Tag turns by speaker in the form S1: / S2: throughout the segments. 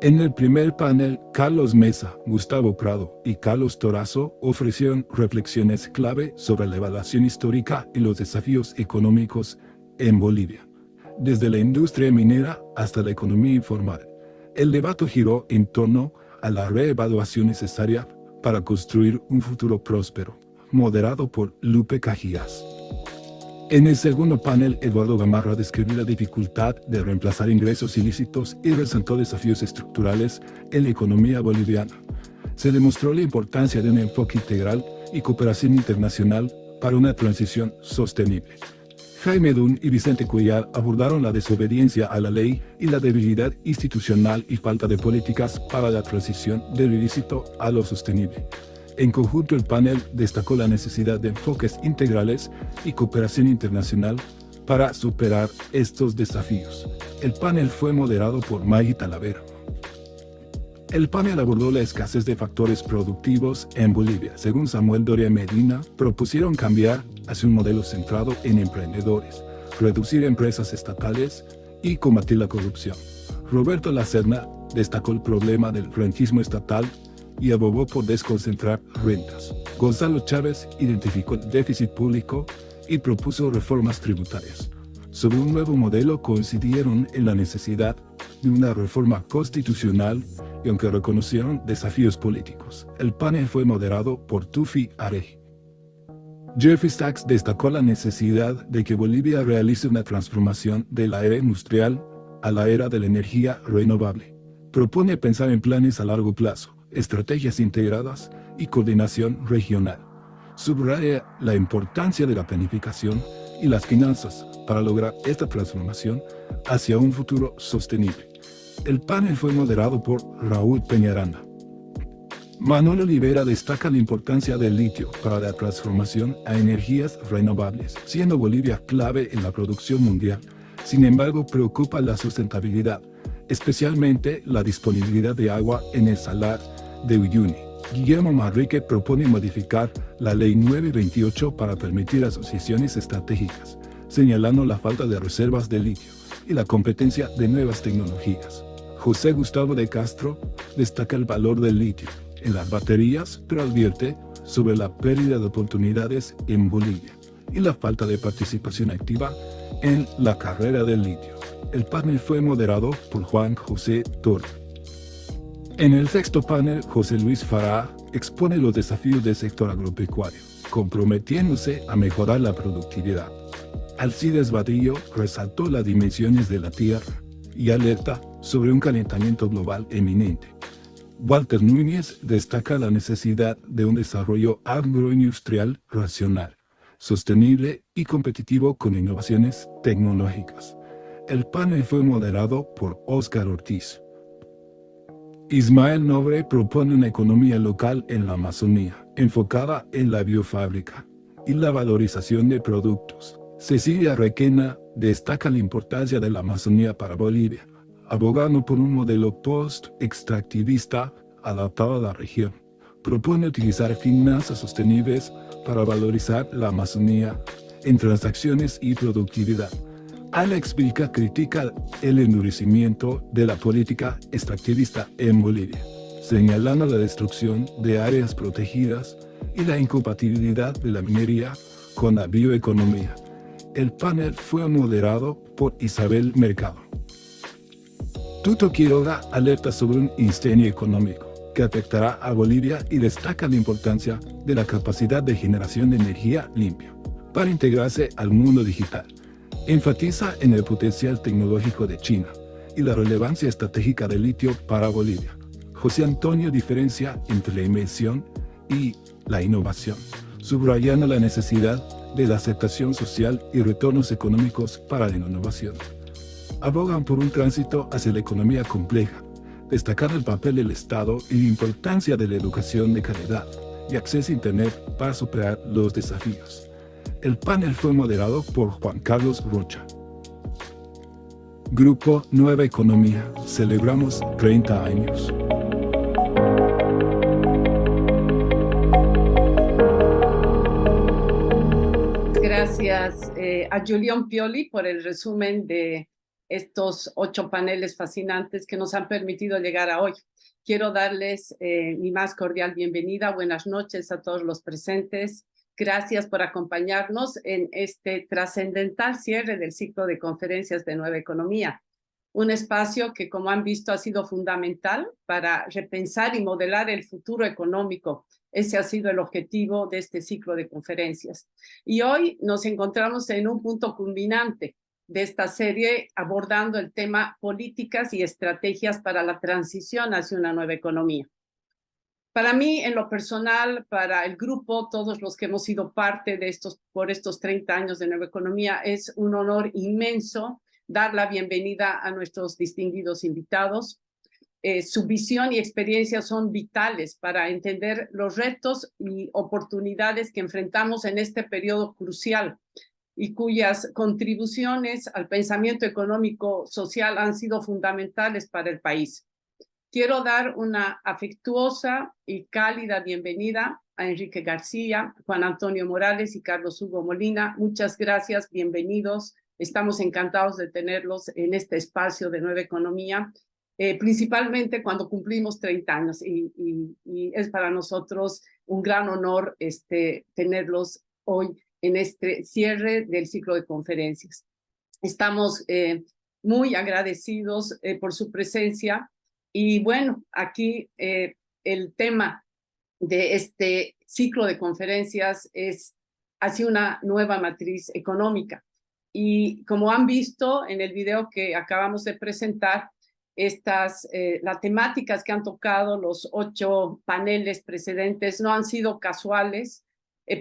S1: En el primer panel, Carlos Mesa, Gustavo Prado y Carlos Torazo ofrecieron reflexiones clave sobre la evaluación histórica y los desafíos económicos en Bolivia, desde la industria minera hasta la economía informal. El debate giró en torno a la reevaluación necesaria para construir un futuro próspero, moderado por Lupe Cajías. En el segundo panel, Eduardo Gamarra describió la dificultad de reemplazar ingresos ilícitos y resaltó desafíos estructurales en la economía boliviana. Se demostró la importancia de un enfoque integral y cooperación internacional para una transición sostenible. Jaime Dun y Vicente Cuellar abordaron la desobediencia a la ley y la debilidad institucional y falta de políticas para la transición del ilícito a lo sostenible. En conjunto, el panel destacó la necesidad de enfoques integrales y cooperación internacional para superar estos desafíos. El panel fue moderado por Maggie Talavera. El panel abordó la escasez de factores productivos en Bolivia. Según Samuel Doria Medina, propusieron cambiar hacia un modelo centrado en emprendedores, reducir empresas estatales y combatir la corrupción. Roberto Lacerna destacó el problema del rentismo estatal y abogó por desconcentrar rentas. Gonzalo Chávez identificó el déficit público y propuso reformas tributarias. Sobre un nuevo modelo coincidieron en la necesidad de una reforma constitucional y aunque reconocieron desafíos políticos. El panel fue moderado por Tufi Areji. Jeffrey Sachs destacó la necesidad de que Bolivia realice una transformación de la era industrial a la era de la energía renovable. Propone pensar en planes a largo plazo, estrategias integradas y coordinación regional. Subraya la importancia de la planificación y las finanzas para lograr esta transformación hacia un futuro sostenible. El panel fue moderado por Raúl Peñaranda. Manuel Olivera destaca la importancia del litio para la transformación a energías renovables, siendo Bolivia clave en la producción mundial. Sin embargo, preocupa la sustentabilidad, especialmente la disponibilidad de agua en el salar de Uyuni. Guillermo Manrique propone modificar la Ley 928 para permitir asociaciones estratégicas, señalando la falta de reservas de litio y la competencia de nuevas tecnologías. José Gustavo de Castro destaca el valor del litio en las baterías, pero advierte sobre la pérdida de oportunidades en Bolivia y la falta de participación activa en la carrera del litio. El panel fue moderado por Juan José Torre. En el sexto panel, José Luis Farah expone los desafíos del sector agropecuario, comprometiéndose a mejorar la productividad. Alcides Vadillo resaltó las dimensiones de la tierra y alerta sobre un calentamiento global eminente. Walter Núñez destaca la necesidad de un desarrollo agroindustrial racional, sostenible y competitivo con innovaciones tecnológicas. El panel fue moderado por Óscar Ortiz. Ismael Nobre propone una economía local en la Amazonía, enfocada en la biofábrica y la valorización de productos. Cecilia Requena destaca la importancia de la Amazonía para Bolivia, abogando por un modelo post-extractivista adaptado a la región. Propone utilizar finanzas sostenibles para valorizar la Amazonía en transacciones y productividad. Alex Vilca critica el endurecimiento de la política extractivista en Bolivia, señalando la destrucción de áreas protegidas y la incompatibilidad de la minería con la bioeconomía. El panel fue moderado por Isabel Mercado. Tuto Quiroga alerta sobre un incendio económico que afectará a Bolivia y destaca la importancia de la capacidad de generación de energía limpia para integrarse al mundo digital. Enfatiza en el potencial tecnológico de China y la relevancia estratégica del litio para Bolivia. José Antonio diferencia entre la invención y la innovación, subrayando la necesidad de la aceptación social y retornos económicos para la innovación. Abogan por un tránsito hacia la economía compleja, destacando el papel del Estado y la importancia de la educación de calidad y acceso a Internet para superar los desafíos. El panel fue moderado por Juan Carlos Rocha. Grupo Nueva Economía. Celebramos 30 años.
S2: Gracias a Julián Pioli por el resumen de estos 8 paneles fascinantes que nos han permitido llegar a hoy. Quiero darles mi más cordial bienvenida. Buenas noches a todos los presentes. Gracias por acompañarnos en este trascendental cierre del ciclo de conferencias de Nueva Economía. Un espacio que, como han visto, ha sido fundamental para repensar y modelar el futuro económico. Ese ha sido el objetivo de este ciclo de conferencias. Y hoy nos encontramos en un punto culminante de esta serie, abordando el tema políticas y estrategias para la transición hacia una nueva economía. Para mí, en lo personal, para el grupo, todos los que hemos sido parte de por estos 30 años de Nueva Economía, es un honor inmenso dar la bienvenida a nuestros distinguidos invitados. Su visión y experiencia son vitales para entender los retos y oportunidades que enfrentamos en este periodo crucial y cuyas contribuciones al pensamiento económico social han sido fundamentales para el país. Quiero dar una afectuosa y cálida bienvenida a Enrique García, Juan Antonio Morales y Carlos Hugo Molina. Muchas gracias, bienvenidos. Estamos encantados de tenerlos en este espacio de Nueva Economía, principalmente cuando cumplimos 30 años y es para nosotros un gran honor tenerlos hoy en este cierre del ciclo de conferencias. Estamos muy agradecidos por su presencia y bueno, aquí el tema de este ciclo de conferencias es hacia una nueva matriz económica. Y como han visto en el video que acabamos de presentar, las temáticas que han tocado los 8 paneles precedentes no han sido casuales.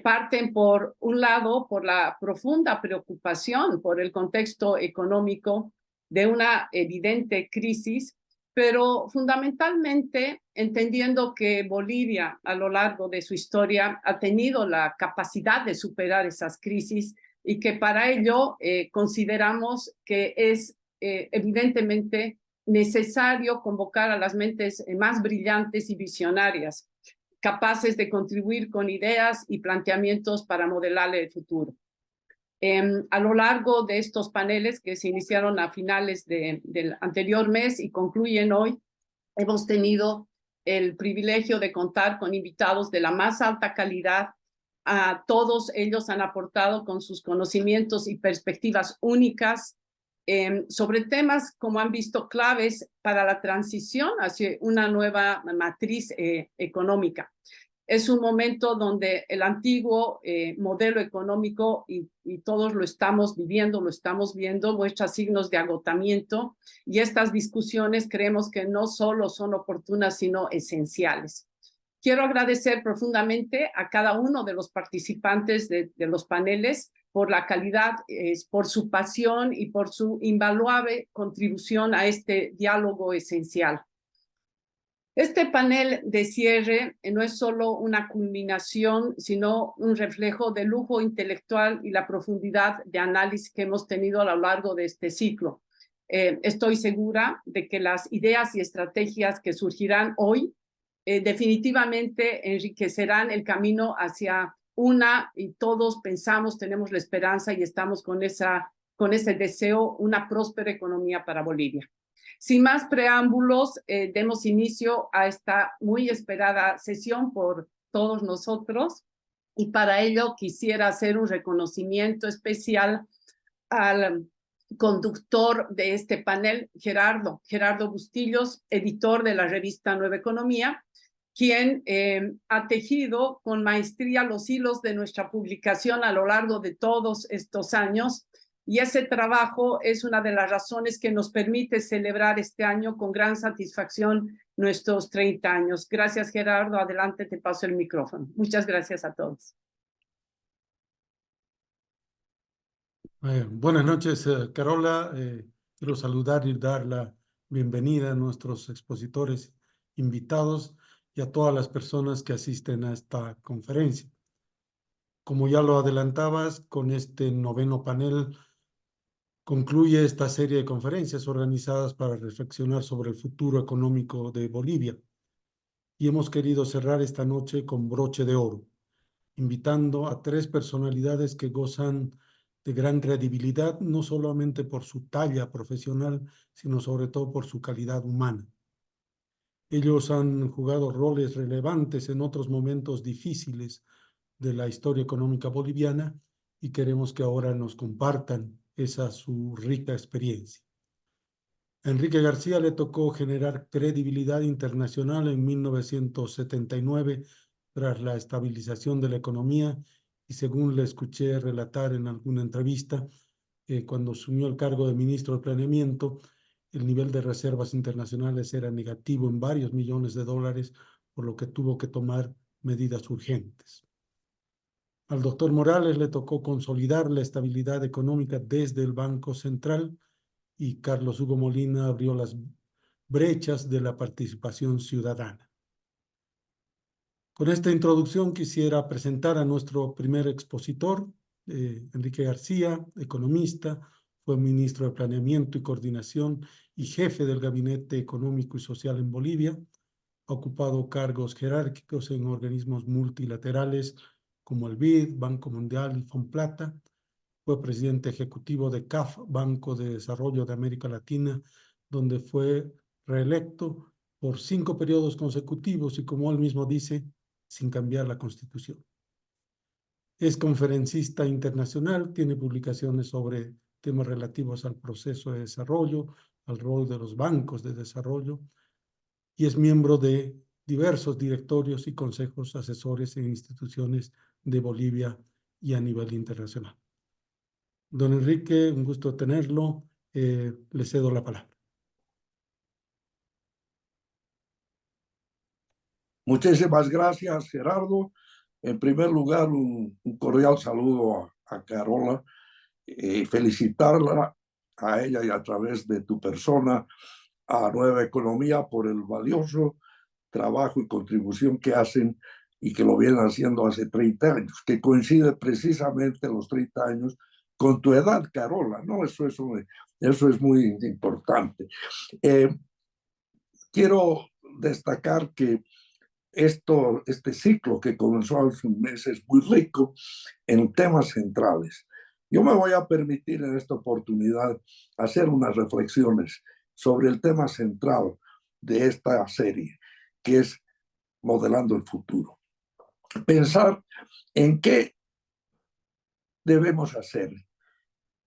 S2: Parten por un lado por la profunda preocupación por el contexto económico de una evidente crisis, pero fundamentalmente entendiendo que Bolivia a lo largo de su historia ha tenido la capacidad de superar esas crisis y que para ello consideramos que es evidentemente necesario convocar a las mentes más brillantes y visionarias, capaces de contribuir con ideas y planteamientos para modelar el futuro. A lo largo de estos paneles que se iniciaron a finales del anterior mes y concluyen hoy, hemos tenido el privilegio de contar con invitados de la más alta calidad. A todos ellos han aportado con sus conocimientos y perspectivas únicas sobre temas, como han visto, claves para la transición hacia una nueva matriz económica. Es un momento donde el antiguo modelo económico, y todos lo estamos viviendo, lo estamos viendo, muestra signos de agotamiento, y estas discusiones creemos que no solo son oportunas, sino esenciales. Quiero agradecer profundamente a cada uno de los participantes de los paneles por la calidad, por su pasión y por su invaluable contribución a este diálogo esencial. Este panel de cierre no es solo una culminación, sino un reflejo del lujo intelectual y la profundidad de análisis que hemos tenido a lo largo de este ciclo. Estoy segura de que las ideas y estrategias que surgirán hoy definitivamente enriquecerán el camino hacia y todos pensamos, tenemos la esperanza y estamos con ese deseo, una próspera economía para Bolivia. Sin más preámbulos, demos inicio a esta muy esperada sesión por todos nosotros, y para ello quisiera hacer un reconocimiento especial al conductor de este panel, Gerardo Bustillos, editor de la revista Nueva Economía, quien ha tejido con maestría los hilos de nuestra publicación a lo largo de todos estos años. Y ese trabajo es una de las razones que nos permite celebrar este año con gran satisfacción nuestros 30 años. Gracias, Gerardo. Adelante, te paso el micrófono. Muchas gracias a todos.
S3: Buenas noches, Carola. Quiero saludar y dar la bienvenida a nuestros expositores invitados y a todas las personas que asisten a esta conferencia. Como ya lo adelantabas, con este 9º panel concluye esta serie de conferencias organizadas para reflexionar sobre el futuro económico de Bolivia. Y hemos querido cerrar esta noche con broche de oro, invitando a 3 personalidades que gozan de gran credibilidad, no solamente por su talla profesional, sino sobre todo por su calidad humana. Ellos han jugado roles relevantes en otros momentos difíciles de la historia económica boliviana y queremos que ahora nos compartan esa su rica experiencia. A Enrique García le tocó generar credibilidad internacional en 1979 tras la estabilización de la economía y según le escuché relatar en alguna entrevista, cuando asumió el cargo de ministro de Planeamiento, el nivel de reservas internacionales era negativo en varios millones de dólares, por lo que tuvo que tomar medidas urgentes. Al doctor Morales le tocó consolidar la estabilidad económica desde el Banco Central y Carlos Hugo Molina abrió las brechas de la participación ciudadana. Con esta introducción quisiera presentar a nuestro primer expositor, Enrique García, economista, fue ministro de Planeamiento y Coordinación y jefe del Gabinete Económico y Social en Bolivia. Ha ocupado cargos jerárquicos en organismos multilaterales como el BID, Banco Mundial y Fomplata. Fue presidente ejecutivo de CAF, Banco de Desarrollo de América Latina, donde fue reelecto por 5 periodos consecutivos y, como él mismo dice, sin cambiar la Constitución. Es conferencista internacional, tiene publicaciones sobre temas relativos al proceso de desarrollo, al rol de los bancos de desarrollo, y es miembro de diversos directorios y consejos asesores en instituciones de Bolivia y a nivel internacional. Don Enrique, un gusto tenerlo. Le cedo la palabra.
S4: Muchísimas gracias, Gerardo. En primer lugar, un cordial saludo a Carola y felicitarla a ella y a través de tu persona a Nueva Economía por el valioso trabajo y contribución que hacen y que lo vienen haciendo hace 30 años, que coincide precisamente los 30 años con tu edad, Carola, ¿no? Eso es muy importante. Quiero destacar que este ciclo que comenzó hace un mes es muy rico en temas centrales. Yo me voy a permitir en esta oportunidad hacer unas reflexiones sobre el tema central de esta serie, que es modelando el futuro. Pensar en qué debemos hacer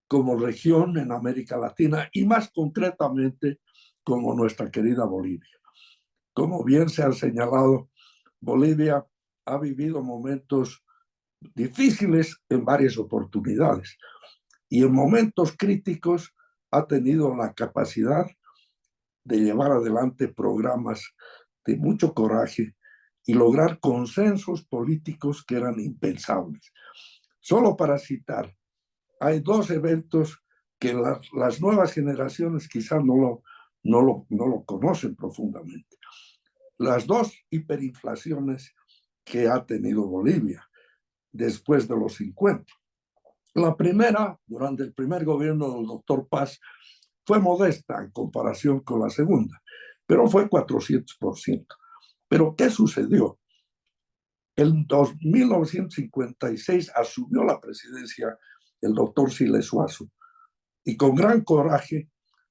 S4: como región en América Latina y más concretamente como nuestra querida Bolivia. Como bien se ha señalado, Bolivia ha vivido momentos difíciles en varias oportunidades y en momentos críticos ha tenido la capacidad de llevar adelante programas de mucho coraje y lograr consensos políticos que eran impensables. Solo para citar, hay 2 eventos que las nuevas generaciones quizás no lo conocen profundamente. Las 2 hiperinflaciones que ha tenido Bolivia después de los 50. La primera, durante el primer gobierno del doctor Paz, fue modesta en comparación con la segunda, pero fue 400%. ¿Pero qué sucedió? En 1956 asumió la presidencia el doctor Siles Suazo y con gran coraje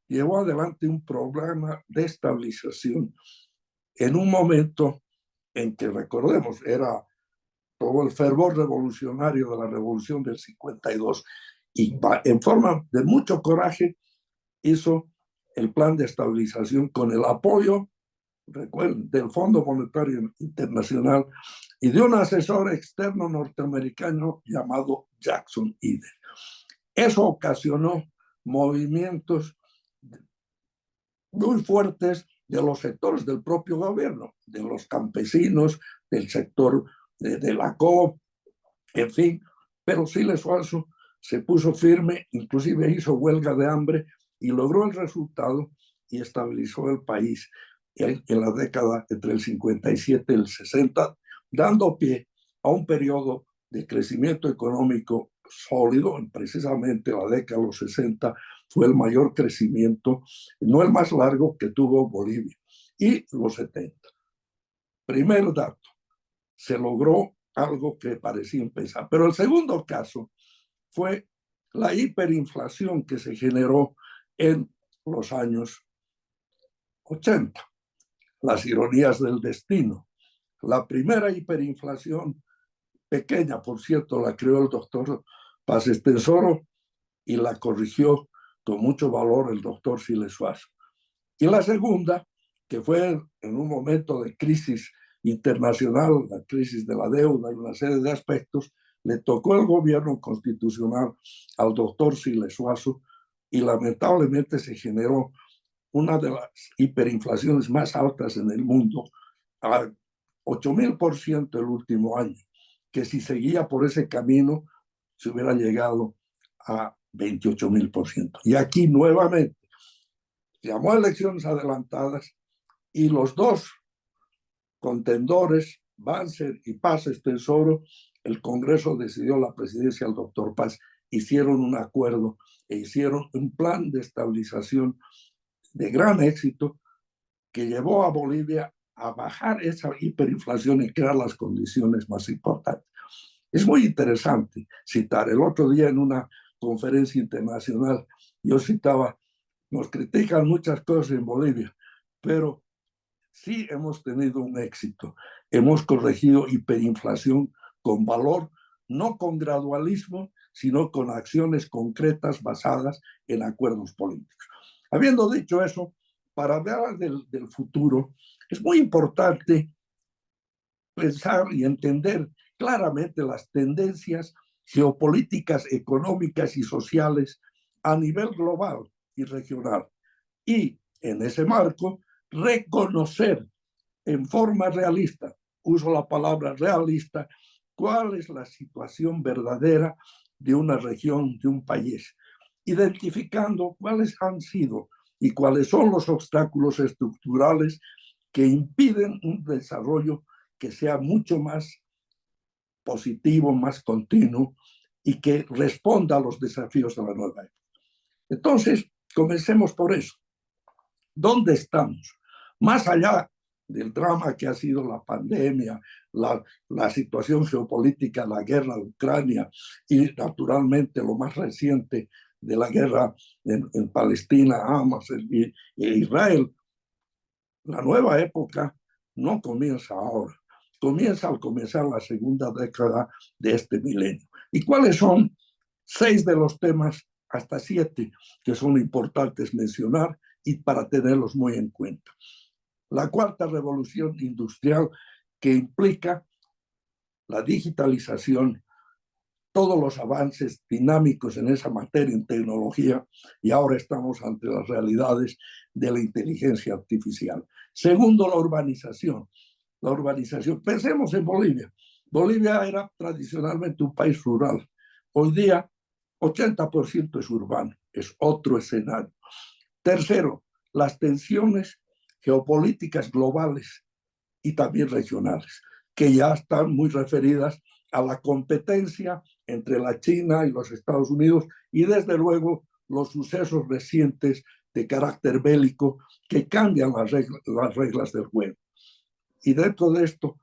S4: llevó adelante un programa de estabilización en un momento en que, recordemos, era todo el fervor revolucionario de la revolución del 52 y en forma de mucho coraje hizo el plan de estabilización con el apoyo, recuerden, del Fondo Monetario Internacional y de un asesor externo norteamericano llamado Jackson Eder. Eso ocasionó movimientos muy fuertes de los sectores del propio gobierno, de los campesinos, del sector de la COP, en fin, pero Siles Suazo se puso firme, inclusive hizo huelga de hambre y logró el resultado y estabilizó el país en la década entre el 57 y el 60, dando pie a un periodo de crecimiento económico sólido. Precisamente la década de los 60 fue el mayor crecimiento, no el más largo que tuvo Bolivia, y los 70. Primer dato, se logró algo que parecía impensable. Pero el segundo caso fue la hiperinflación que se generó en los años 80, las ironías del destino. La primera hiperinflación, pequeña por cierto, la creó el doctor Paz Estenssoro y la corrigió con mucho valor el doctor Siles Suazo. Y la segunda, que fue en un momento de crisis internacional, la crisis de la deuda y una serie de aspectos, le tocó el gobierno constitucional al doctor Siles Suazo y lamentablemente se generó una de las hiperinflaciones más altas en el mundo, a 8.000% el último año, que si seguía por ese camino se hubiera llegado a 28.000%. Y aquí nuevamente llamó a elecciones adelantadas y los dos contendores, Banzer y Paz Estenssoro, el Congreso decidió la presidencia al doctor Paz, hicieron un acuerdo e hicieron un plan de estabilización de gran éxito que llevó a Bolivia a bajar esa hiperinflación y crear las condiciones más importantes. Es muy interesante citar. El otro día en una conferencia internacional yo citaba, nos critican muchas cosas en Bolivia, pero sí hemos tenido un éxito. Hemos corregido hiperinflación con valor, no con gradualismo, sino con acciones concretas basadas en acuerdos políticos. Habiendo dicho eso, para hablar del futuro, es muy importante pensar y entender claramente las tendencias geopolíticas, económicas y sociales a nivel global y regional. Y en ese marco, reconocer en forma realista, uso la palabra realista, cuál es la situación verdadera de una región, de un país, identificando cuáles han sido y cuáles son los obstáculos estructurales que impiden un desarrollo que sea mucho más positivo, más continuo y que responda a los desafíos de la nueva época. Entonces, comencemos por eso. ¿Dónde estamos? Más allá del drama que ha sido la pandemia, la situación geopolítica, la guerra de Ucrania y naturalmente lo más reciente de la guerra en Palestina, Hamas e Israel, la nueva época no comienza ahora, comienza al comenzar la segunda década de este milenio. ¿Y cuáles son 6 de los temas, hasta 7, que son importantes mencionar y para tenerlos muy en cuenta? La cuarta revolución industrial, que implica la digitalización, todos los avances dinámicos en esa materia, en tecnología, y ahora estamos ante las realidades de la inteligencia artificial. Segundo, la urbanización. La urbanización. Pensemos en Bolivia. Bolivia era tradicionalmente un país rural. Hoy día, 80% es urbano. Es otro escenario. Tercero, las tensiones geopolíticas globales y también regionales, que ya están muy referidas a la competencia entre la China y los Estados Unidos y desde luego los sucesos recientes de carácter bélico que cambian las reglas del juego. Y dentro de esto,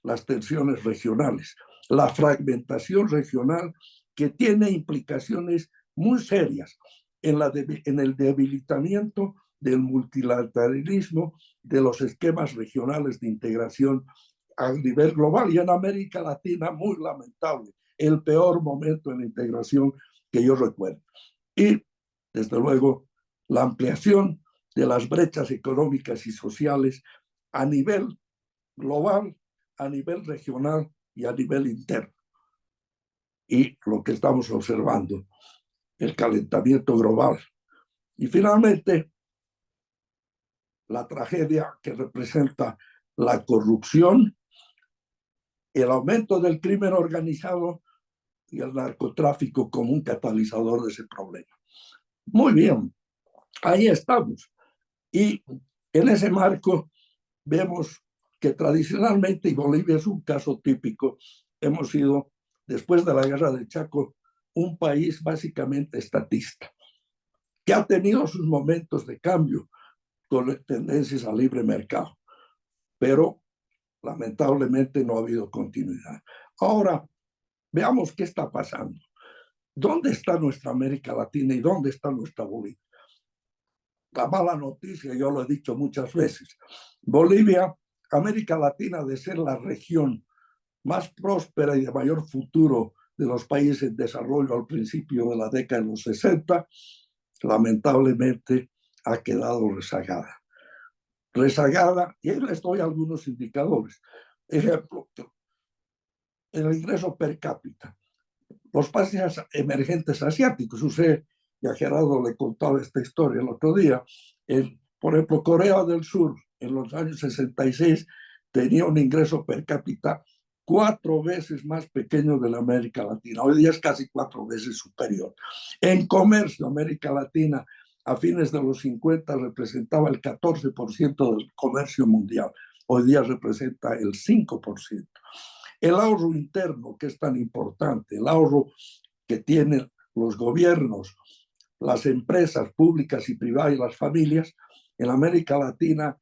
S4: las tensiones regionales, la fragmentación regional que tiene implicaciones muy serias en el debilitamiento del multilateralismo, de los esquemas regionales de integración a nivel global y en América Latina, muy lamentable, el peor momento en la integración que yo recuerdo. Y, desde luego, la ampliación de las brechas económicas y sociales a nivel global, a nivel regional y a nivel interno. Y lo que estamos observando, el calentamiento global. Y finalmente, la tragedia que representa la corrupción, el aumento del crimen organizado y el narcotráfico como un catalizador de ese problema. Muy bien, ahí estamos. Y en ese marco vemos que tradicionalmente, y Bolivia es un caso típico, hemos sido, después de la guerra del Chaco, un país básicamente estatista, que ha tenido sus momentos de cambio con tendencias al libre mercado, pero lamentablemente no ha habido continuidad. Ahora, veamos qué está pasando. ¿Dónde está nuestra América Latina y dónde está nuestra Bolivia? La mala noticia, yo lo he dicho muchas veces, Bolivia, América Latina, de ser la región más próspera y de mayor futuro de los países en desarrollo al principio de la década de los 60, lamentablemente ha quedado rezagada. Rezagada, y ahí les doy algunos indicadores. Ejemplo, el ingreso per cápita. Los países emergentes asiáticos, usted y a Gerardo le contaba esta historia el otro día, por ejemplo, Corea del Sur en los años 66 tenía un ingreso per cápita 4 veces más pequeño de la América Latina. Hoy día es casi 4 veces superior. En comercio, América Latina a fines de los 50 representaba el 14% del comercio mundial. Hoy día representa el 5%. El ahorro interno, que es tan importante, el ahorro que tienen los gobiernos, las empresas públicas y privadas y las familias, en América Latina,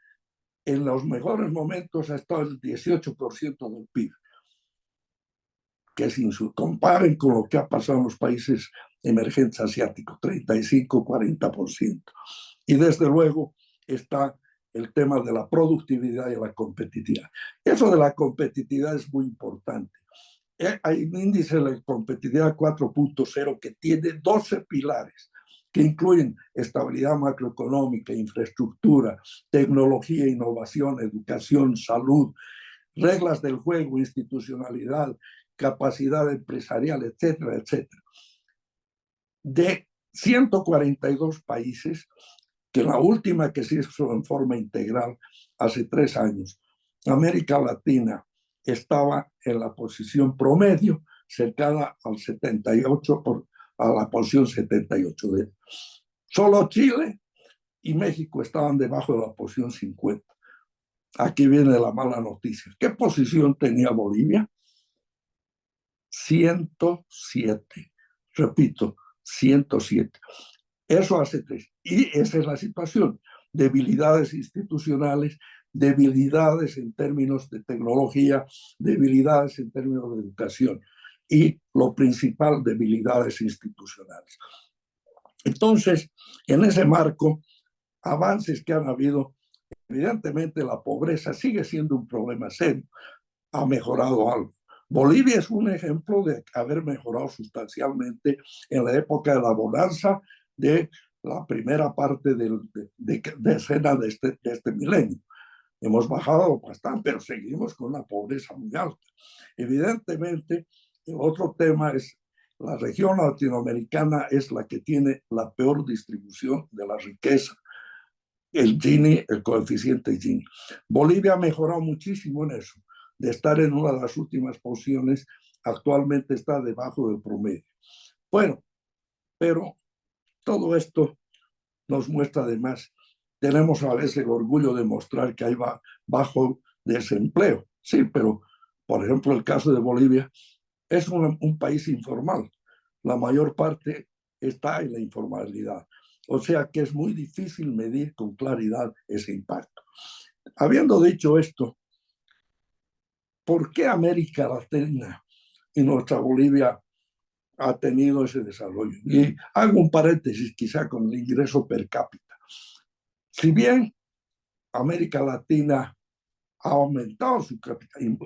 S4: en los mejores momentos ha estado el 18% del PIB, que comparen con lo que ha pasado en los países emergentes asiáticos, 35-40%. Y desde luego está el tema de la productividad y la competitividad. Eso de la competitividad es muy importante. Hay un índice de la competitividad 4.0 que tiene 12 pilares, que incluyen estabilidad macroeconómica, infraestructura, tecnología, innovación, educación, salud, reglas del juego, institucionalidad, capacidad empresarial, etcétera, etcétera. De 142 países, que la última que se hizo en forma integral hace 3 años, América Latina estaba en la posición promedio, cercana al 78, a la posición 78. Solo Chile y México estaban debajo de la posición 50. Aquí viene la mala noticia. ¿Qué posición tenía Bolivia? 107. Repito, 107. Eso hace 3. Y esa es la situación. Debilidades institucionales, debilidades en términos de tecnología, debilidades en términos de educación y lo principal, debilidades institucionales. Entonces, en ese marco, avances que han habido, evidentemente la pobreza sigue siendo un problema serio, ha mejorado algo. Bolivia es un ejemplo de haber mejorado sustancialmente en la época de la bonanza de la primera parte de escena de este milenio. Hemos bajado bastante, pero seguimos con una pobreza muy alta. Evidentemente, el otro tema es la región latinoamericana es la que tiene la peor distribución de la riqueza. El Gini, el coeficiente Gini. Bolivia ha mejorado muchísimo en eso. De estar en una de las últimas posiciones, actualmente está debajo del promedio. Bueno, pero todo esto nos muestra además, tenemos a veces el orgullo de mostrar que hay bajo desempleo. Sí, pero por ejemplo el caso de Bolivia es un país informal. La mayor parte está en la informalidad. O sea que es muy difícil medir con claridad ese impacto. Habiendo dicho esto, ¿por qué América Latina y nuestra Bolivia ha tenido ese desarrollo? Y hago un paréntesis quizá con el ingreso per cápita. Si bien América Latina ha aumentado su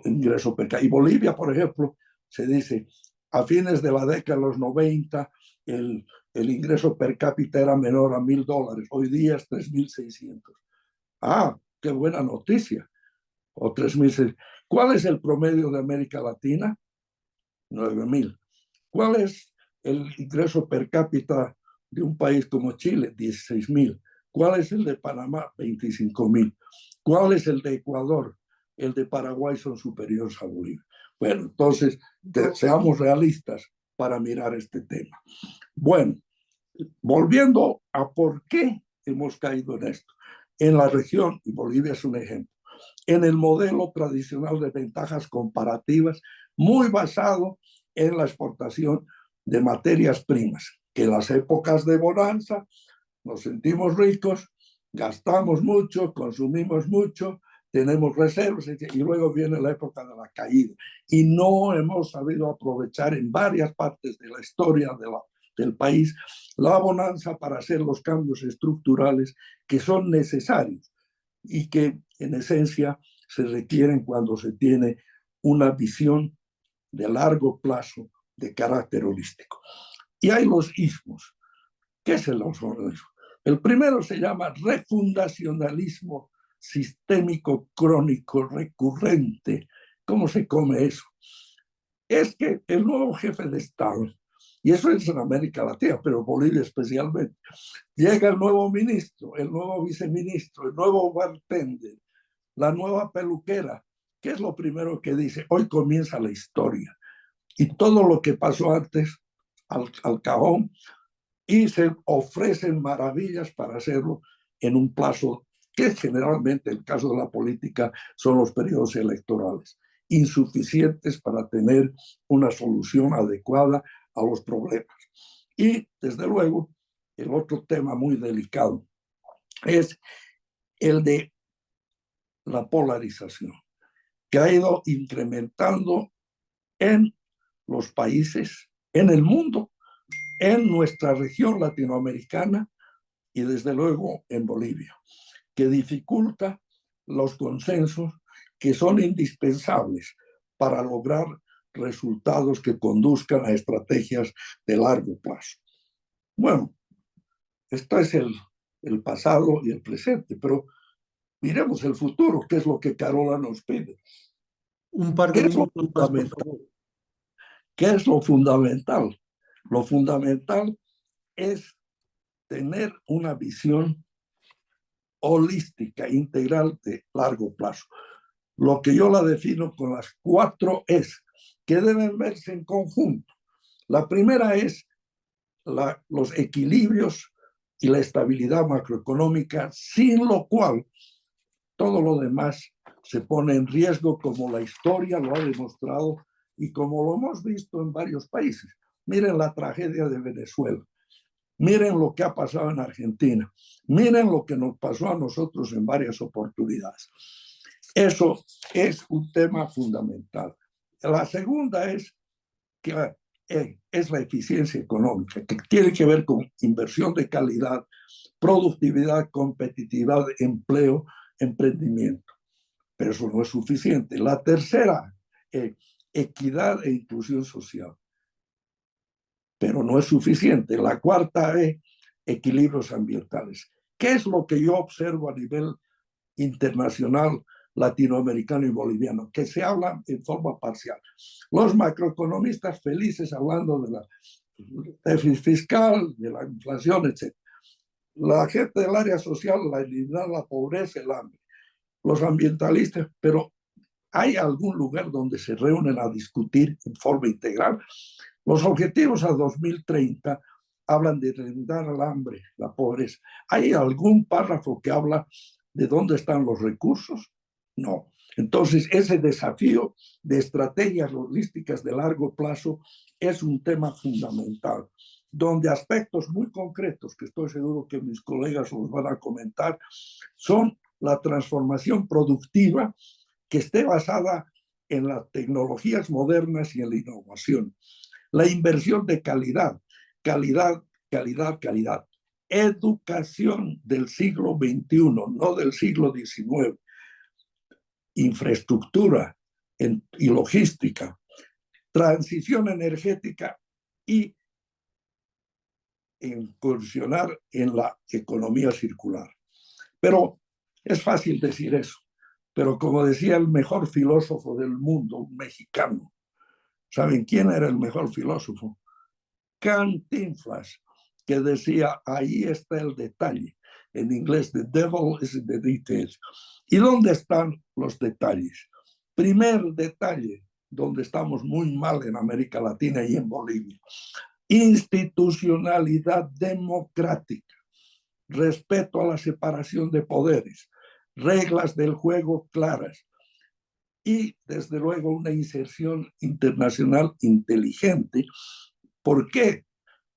S4: ingreso per cápita, y Bolivia, por ejemplo, se dice, a fines de la década de los 90, el ingreso per cápita era menor a $1,000, hoy día es 3.600. Ah, qué buena noticia. O 3.600. ¿Cuál es el promedio de América Latina? 9.000. ¿Cuál es el ingreso per cápita de un país como Chile? 16.000. ¿Cuál es el de Panamá? 25.000. ¿Cuál es el de Ecuador? El de Paraguay son superiores a Bolivia. Bueno, entonces, seamos realistas para mirar este tema. Bueno, volviendo a por qué hemos caído en esto. En la región, y Bolivia es un ejemplo, en el modelo tradicional de ventajas comparativas, muy basado en la exportación de materias primas, que en las épocas de bonanza nos sentimos ricos, gastamos mucho, consumimos mucho, tenemos reservas, y luego viene la época de la caída. Y no hemos sabido aprovechar en varias partes de la historia del país la bonanza para hacer los cambios estructurales que son necesarios y que en esencia se requieren cuando se tiene una visión de largo plazo de carácter holístico. Y hay los ismos. ¿Qué es el ismo? El primero se llama refundacionalismo sistémico crónico recurrente. ¿Cómo se come eso? Es que el nuevo jefe de Estado, y eso es en América Latina, pero Bolivia especialmente, llega el nuevo ministro, el nuevo viceministro, el nuevo bartender, la nueva peluquera. ¿Qué es lo primero que dice? Hoy comienza la historia. Y todo lo que pasó antes al cajón, y se ofrecen maravillas para hacerlo en un plazo que generalmente, en el caso de la política, son los periodos electorales, insuficientes para tener una solución adecuada a los problemas. Y, desde luego, el otro tema muy delicado es el de la polarización, que ha ido incrementando en los países, en el mundo, en nuestra región latinoamericana y desde luego en Bolivia, que dificulta los consensos que son indispensables para lograr resultados que conduzcan a estrategias de largo plazo. Bueno, esto es el pasado y el presente, pero miremos el futuro, que es lo que Carola nos pide.
S3: Un par de minutos más, por favor.
S4: ¿Qué es lo fundamental? Lo fundamental es tener una visión holística, integral de largo plazo. Lo que yo la defino con las 4 es que deben verse en conjunto. La primera es los equilibrios y la estabilidad macroeconómica, sin lo cual todo lo demás se pone en riesgo, como la historia lo ha demostrado y como lo hemos visto en varios países. Miren la tragedia de Venezuela. Miren lo que ha pasado en Argentina. Miren lo que nos pasó a nosotros en varias oportunidades. Eso es un tema fundamental. La segunda es que es la eficiencia económica, que tiene que ver con inversión de calidad, productividad, competitividad, empleo, emprendimiento. Pero eso no es suficiente. La tercera, equidad e inclusión social. Pero no es suficiente. La cuarta es equilibrios ambientales. ¿Qué es lo que yo observo a nivel internacional, latinoamericano y boliviano? Que se habla en forma parcial. Los macroeconomistas felices hablando de la déficit fiscal, de la inflación, etc. La gente del área social, la eliminar la pobreza, el hambre. Los ambientalistas, pero ¿hay algún lugar donde se reúnen a discutir en forma integral? Los objetivos a 2030 hablan de eliminar el hambre, la pobreza. ¿Hay algún párrafo que habla de dónde están los recursos? No. Entonces, ese desafío de estrategias holísticas de largo plazo es un tema fundamental, donde aspectos muy concretos, que estoy seguro que mis colegas los van a comentar, son la transformación productiva que esté basada en las tecnologías modernas y en la innovación. La inversión de calidad, calidad, calidad, calidad. Educación del siglo XXI, no del siglo XIX. Infraestructura y logística. Transición energética y incursionar en la economía circular. Pero es fácil decir eso. Pero como decía el mejor filósofo del mundo, un mexicano, ¿saben quién era el mejor filósofo? Cantinflas, que decía, ahí está el detalle. En inglés, the devil is in the details. ¿Y dónde están los detalles? Primer detalle, donde estamos muy mal en América Latina y en Bolivia. Institucionalidad democrática, respeto a la separación de poderes, reglas del juego claras y, desde luego, una inserción internacional inteligente. ¿Por qué?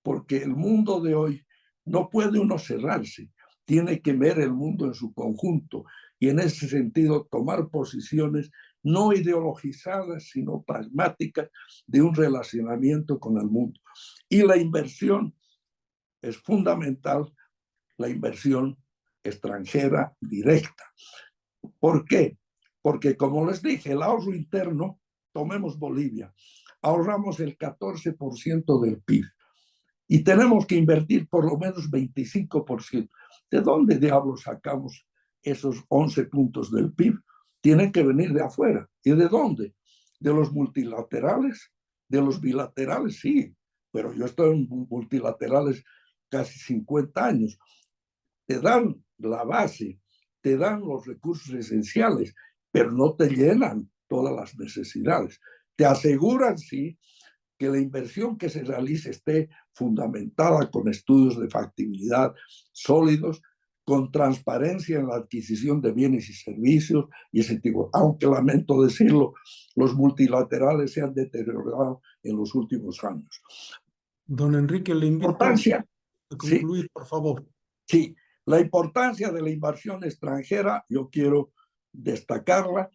S4: Porque el mundo de hoy no puede uno cerrarse, tiene que ver el mundo en su conjunto y en ese sentido tomar posiciones no ideologizadas, sino pragmáticas de un relacionamiento con el mundo. Y la inversión es fundamental, la inversión extranjera directa. ¿Por qué? Porque, como les dije, el ahorro interno, tomemos Bolivia, ahorramos el 14% del PIB y tenemos que invertir por lo menos 25%. ¿De dónde diablos sacamos esos 11 puntos del PIB? Tienen que venir de afuera. ¿Y de dónde? ¿De los multilaterales? ¿De los bilaterales? Sí, pero yo estoy en multilaterales casi 50 años. Te dan la base, te dan los recursos esenciales, pero no te llenan todas las necesidades. Te aseguran, sí, que la inversión que se realice esté fundamentada con estudios de factibilidad sólidos, con transparencia en la adquisición de bienes y servicios y ese tipo. Aunque lamento decirlo, los multilaterales se han deteriorado en los últimos años.
S3: Don Enrique, le invito
S4: Importancia,
S3: a concluir,
S4: sí,
S3: por favor.
S4: sí, la importancia de la inversión extranjera, yo quiero destacarla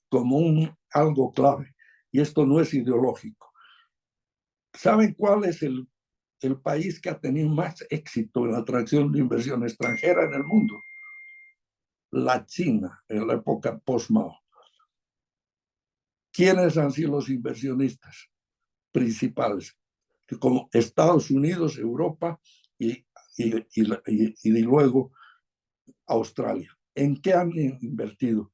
S4: como algo clave, y esto no es ideológico. ¿Saben cuál es el país que ha tenido más éxito en la atracción de inversión extranjera en el mundo? La China, en la época post-Mao. ¿Quiénes han sido los inversionistas principales? Como Estados Unidos, Europa y luego Australia. ¿En qué han invertido?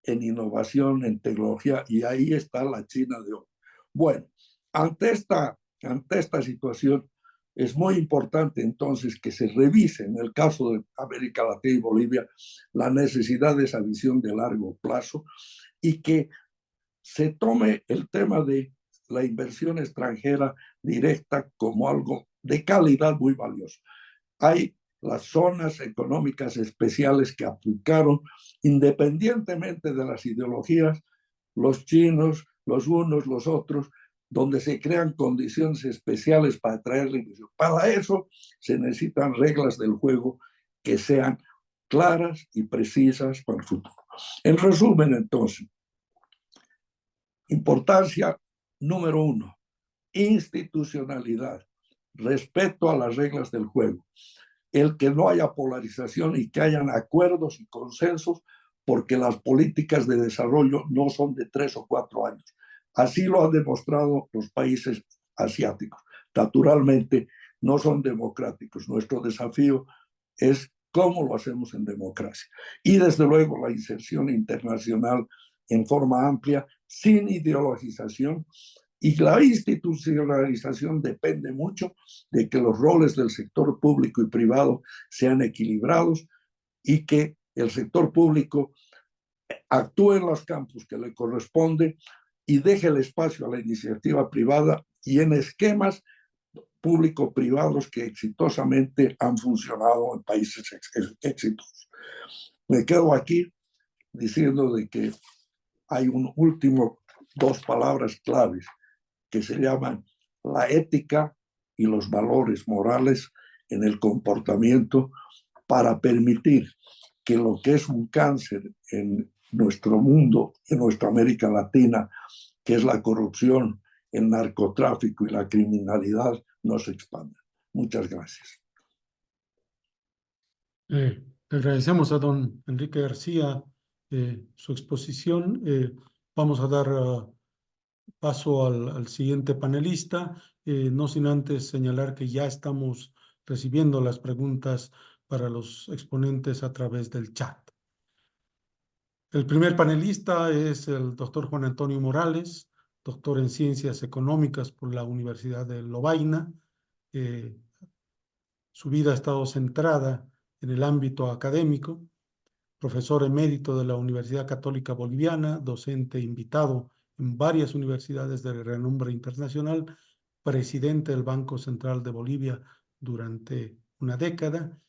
S4: En innovación, en tecnología, y ahí está la China de hoy. Bueno, ante esta situación, es muy importante entonces que se revise, en el caso de América Latina y Bolivia, la necesidad de esa visión de largo plazo y que se tome el tema de la inversión extranjera directa como algo de calidad muy valioso. Hay las zonas económicas especiales que aplicaron, independientemente de las ideologías, los chinos, los unos, los otros, donde se crean condiciones especiales para atraer la inversión. Para eso se necesitan reglas del juego que sean claras y precisas para el futuro. En resumen, entonces, importancia número 1, institucionalidad, respeto a las reglas del juego, el que no haya polarización y que hayan acuerdos y consensos, porque las políticas de desarrollo no son de 3 o 4 años. Así lo han demostrado los países asiáticos. Naturalmente, no son democráticos. Nuestro desafío es cómo lo hacemos en democracia. Y desde luego la inserción internacional en forma amplia, sin ideologización, y la institucionalización depende mucho de que los roles del sector público y privado sean equilibrados y que el sector público actúe en los campos que le corresponde y deje el espacio a la iniciativa privada y en esquemas público-privados que exitosamente han funcionado en países exitosos. Me quedo aquí diciendo de que hay un último, 2 palabras claves que se llaman la ética y los valores morales en el comportamiento para permitir que lo que es un cáncer en nuestro mundo, en nuestra América Latina, que es la corrupción, el narcotráfico y la criminalidad, no se expanda. Muchas gracias.
S3: Le agradecemos a don Enrique García su exposición. Vamos a dar paso al siguiente panelista, no sin antes señalar que ya estamos recibiendo las preguntas para los exponentes a través del chat. El primer panelista es el doctor Juan Antonio Morales, doctor en Ciencias Económicas por la Universidad de Lovaina. Su vida ha estado centrada en el ámbito académico, profesor emérito de la Universidad Católica Boliviana, docente invitado en varias universidades de renombre internacional, presidente del Banco Central de Bolivia durante una década.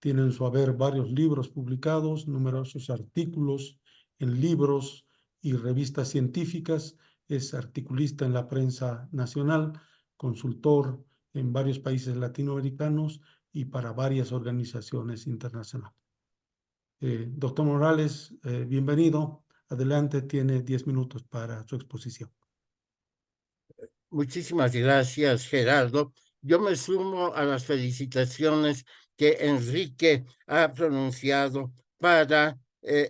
S3: Tiene en su haber varios libros publicados, numerosos artículos en libros y revistas científicas. Es articulista en la prensa nacional, consultor en varios países latinoamericanos y para varias organizaciones internacionales. Doctor Morales, bienvenido. Adelante, tiene 10 minutos para su exposición.
S5: Muchísimas gracias, Gerardo. Yo me sumo a las felicitaciones que Enrique ha pronunciado para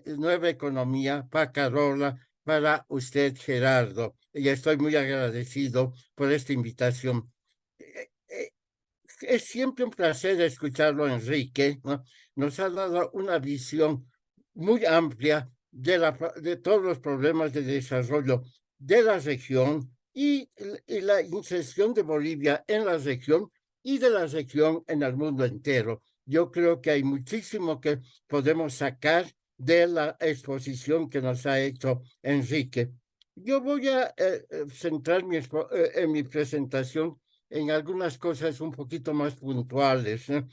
S5: Nueva Economía, para Carola, para usted, Gerardo. Y estoy muy agradecido por esta invitación. Es siempre un placer escucharlo, Enrique, ¿no? Nos ha dado una visión muy amplia de todos los problemas de desarrollo de la región y la inserción de Bolivia en la región y de la región en el mundo entero. Yo creo que hay muchísimo que podemos sacar de la exposición que nos ha hecho Enrique. Yo voy a centrar en mi presentación en algunas cosas un poquito más puntuales, ¿no?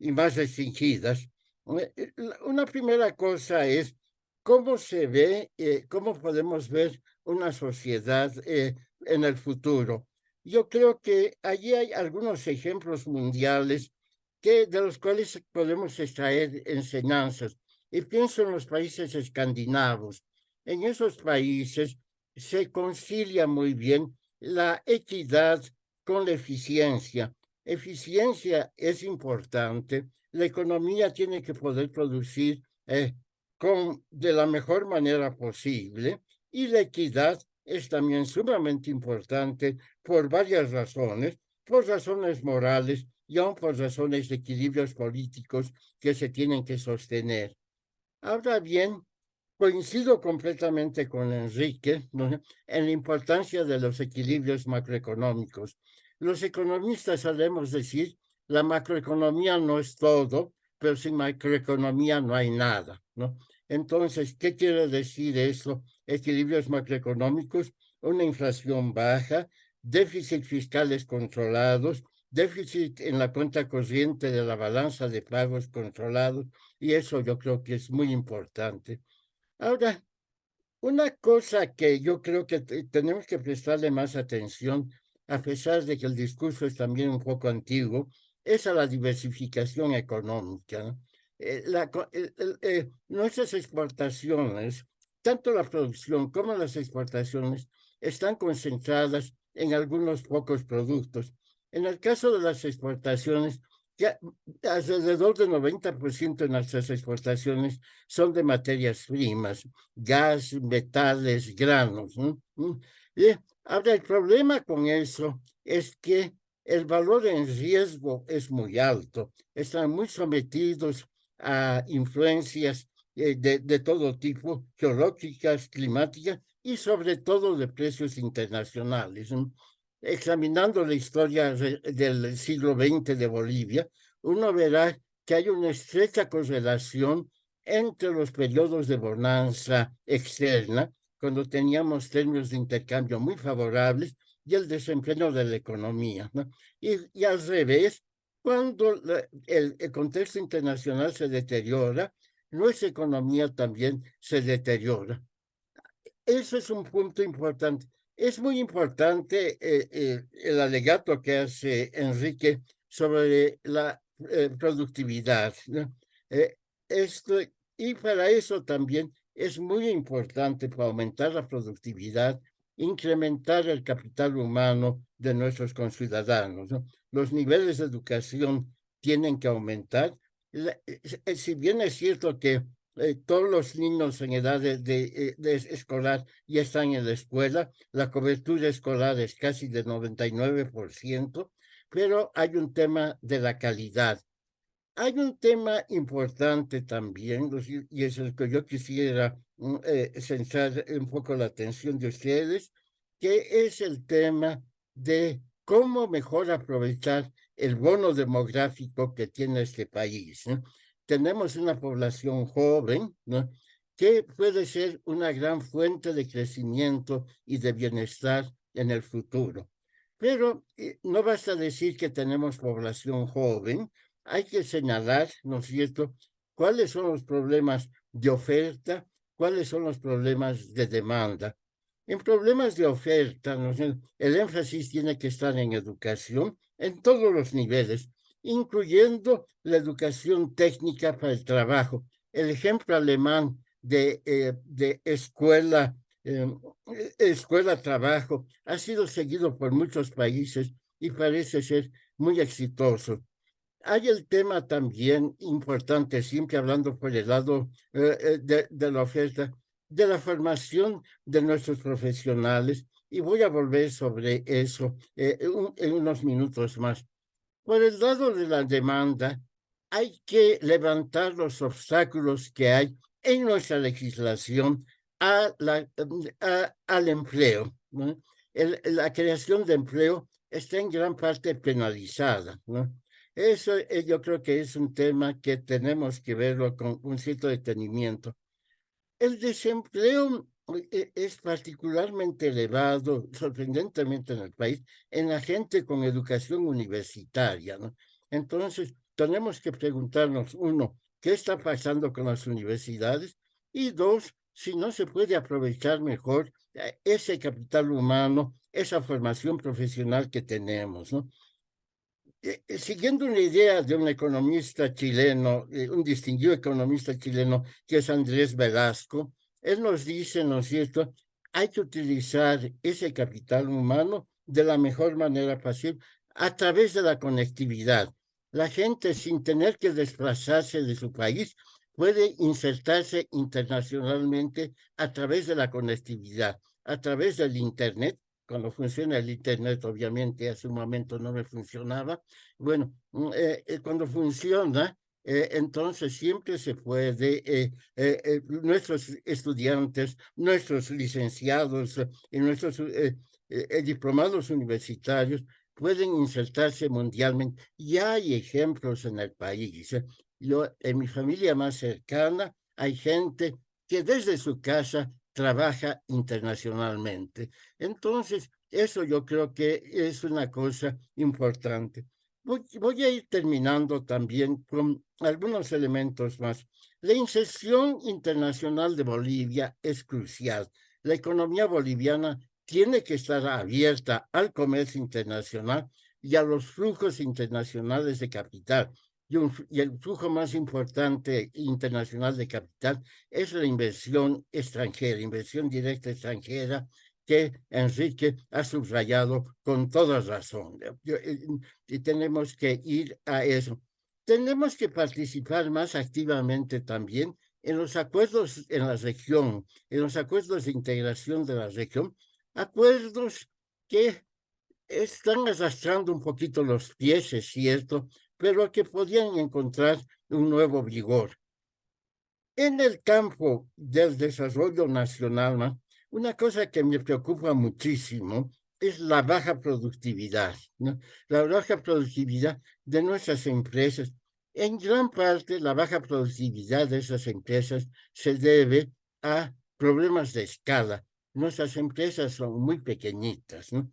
S5: Y más restringidas. Una primera cosa es cómo se ve, cómo podemos ver una sociedad en el futuro. Yo creo que allí hay algunos ejemplos mundiales de los cuales podemos extraer enseñanzas. Y pienso en los países escandinavos. En esos países se concilia muy bien la equidad con la eficiencia. Eficiencia es importante. La economía tiene que poder producir de la mejor manera posible, y la equidad es también sumamente importante por varias razones, por razones morales y aún por razones de equilibrios políticos que se tienen que sostener. Ahora bien, coincido completamente con Enrique, ¿no?, en la importancia de los equilibrios macroeconómicos. Los economistas solemos decir, la macroeconomía no es todo, pero sin macroeconomía no hay nada, ¿no? Entonces, ¿qué quiere decir eso? Equilibrios macroeconómicos, una inflación baja, déficits fiscales controlados, déficit en la cuenta corriente de la balanza de pagos controlados, y eso yo creo que es muy importante. Ahora, una cosa que yo creo que tenemos que prestarle más atención, a pesar de que el discurso es también un poco antiguo, es a la diversificación económica, ¿no? Nuestras exportaciones, tanto la producción como las exportaciones, están concentradas en algunos pocos productos. En el caso de las exportaciones, ya alrededor del 90% de nuestras exportaciones son de materias primas, gas, metales, granos, ¿no? Ahora, el problema con eso es que el valor en riesgo es muy alto. Están muy sometidos a influencias de todo tipo, geológicas, climáticas y sobre todo de precios internacionales, ¿no? Examinando la historia del siglo XX de Bolivia, uno verá que hay una estrecha correlación entre los periodos de bonanza externa, cuando teníamos términos de intercambio muy favorables, y el desempeño de la economía, ¿no? Y al revés, cuando el contexto internacional se deteriora, nuestra economía también se deteriora. Eso es un punto importante. Es muy importante el alegato que hace Enrique sobre la productividad, ¿no? Y para eso también es muy importante, para aumentar la productividad, incrementar el capital humano de nuestros conciudadanos, ¿no? Los niveles de educación tienen que aumentar. Si bien es cierto que todos los niños en edad de escolar ya están en la escuela, la cobertura escolar es casi del 99%, pero hay un tema de la calidad. Hay un tema importante también, y es el que yo quisiera centrar un poco la atención de ustedes, que es el tema de cómo mejor aprovechar el bono demográfico que tiene este país, ¿no? Tenemos una población joven, ¿no?, que puede ser una gran fuente de crecimiento y de bienestar en el futuro. Pero no basta decir que tenemos población joven, hay que señalar, ¿no es cierto?, cuáles son los problemas de oferta, cuáles son los problemas de demanda. En problemas de oferta, ¿no es cierto?, el énfasis tiene que estar en educación en todos los niveles, incluyendo la educación técnica para el trabajo. El ejemplo alemán de escuela-trabajo ha sido seguido por muchos países y parece ser muy exitoso. Hay el tema también importante, siempre hablando por el lado de la oferta, de la formación de nuestros profesionales, y voy a volver sobre eso en unos minutos más. Por el lado de la demanda, hay que levantar los obstáculos que hay en nuestra legislación al empleo, ¿no? La creación de empleo está en gran parte penalizada, ¿no? Eso yo creo que es un tema que tenemos que verlo con un cierto detenimiento. El desempleo es particularmente elevado, sorprendentemente en el país, en la gente con educación universitaria, ¿no? Entonces, tenemos que preguntarnos, uno, ¿qué está pasando con las universidades? Y dos, si no se puede aprovechar mejor ese capital humano, esa formación profesional que tenemos, ¿no? Siguiendo una idea de un economista chileno, un distinguido economista chileno, que es Andrés Velasco, él nos dice, ¿no es cierto?, hay que utilizar ese capital humano de la mejor manera posible a través de la conectividad. La gente, sin tener que desplazarse de su país, puede insertarse internacionalmente a través de la conectividad, a través del Internet. Cuando funciona el Internet, obviamente, hace un momento no me funcionaba. Bueno, cuando funciona, entonces siempre se puede, nuestros estudiantes, nuestros licenciados y nuestros diplomados universitarios pueden insertarse mundialmente. Ya hay ejemplos en el país. Yo, en mi familia más cercana, hay gente que desde su casa trabaja internacionalmente. Entonces, eso yo creo que es una cosa importante. Voy a ir terminando también con algunos elementos más. La inserción internacional de Bolivia es crucial. La economía boliviana tiene que estar abierta al comercio internacional y a los flujos internacionales de capital. Y el flujo más importante internacional de capital es la inversión extranjera, inversión directa extranjera, que Enrique ha subrayado con toda razón. Y tenemos que ir a eso. Tenemos que participar más activamente también en los acuerdos en la región, en los acuerdos de integración de la región, acuerdos que están arrastrando un poquito los pies, es cierto, pero que podían encontrar un nuevo vigor. En el campo del desarrollo nacional, ¿no?, una cosa que me preocupa muchísimo es la baja productividad, ¿no? La baja productividad de nuestras empresas. En gran parte, la baja productividad de esas empresas se debe a problemas de escala. Nuestras empresas son muy pequeñitas, ¿no?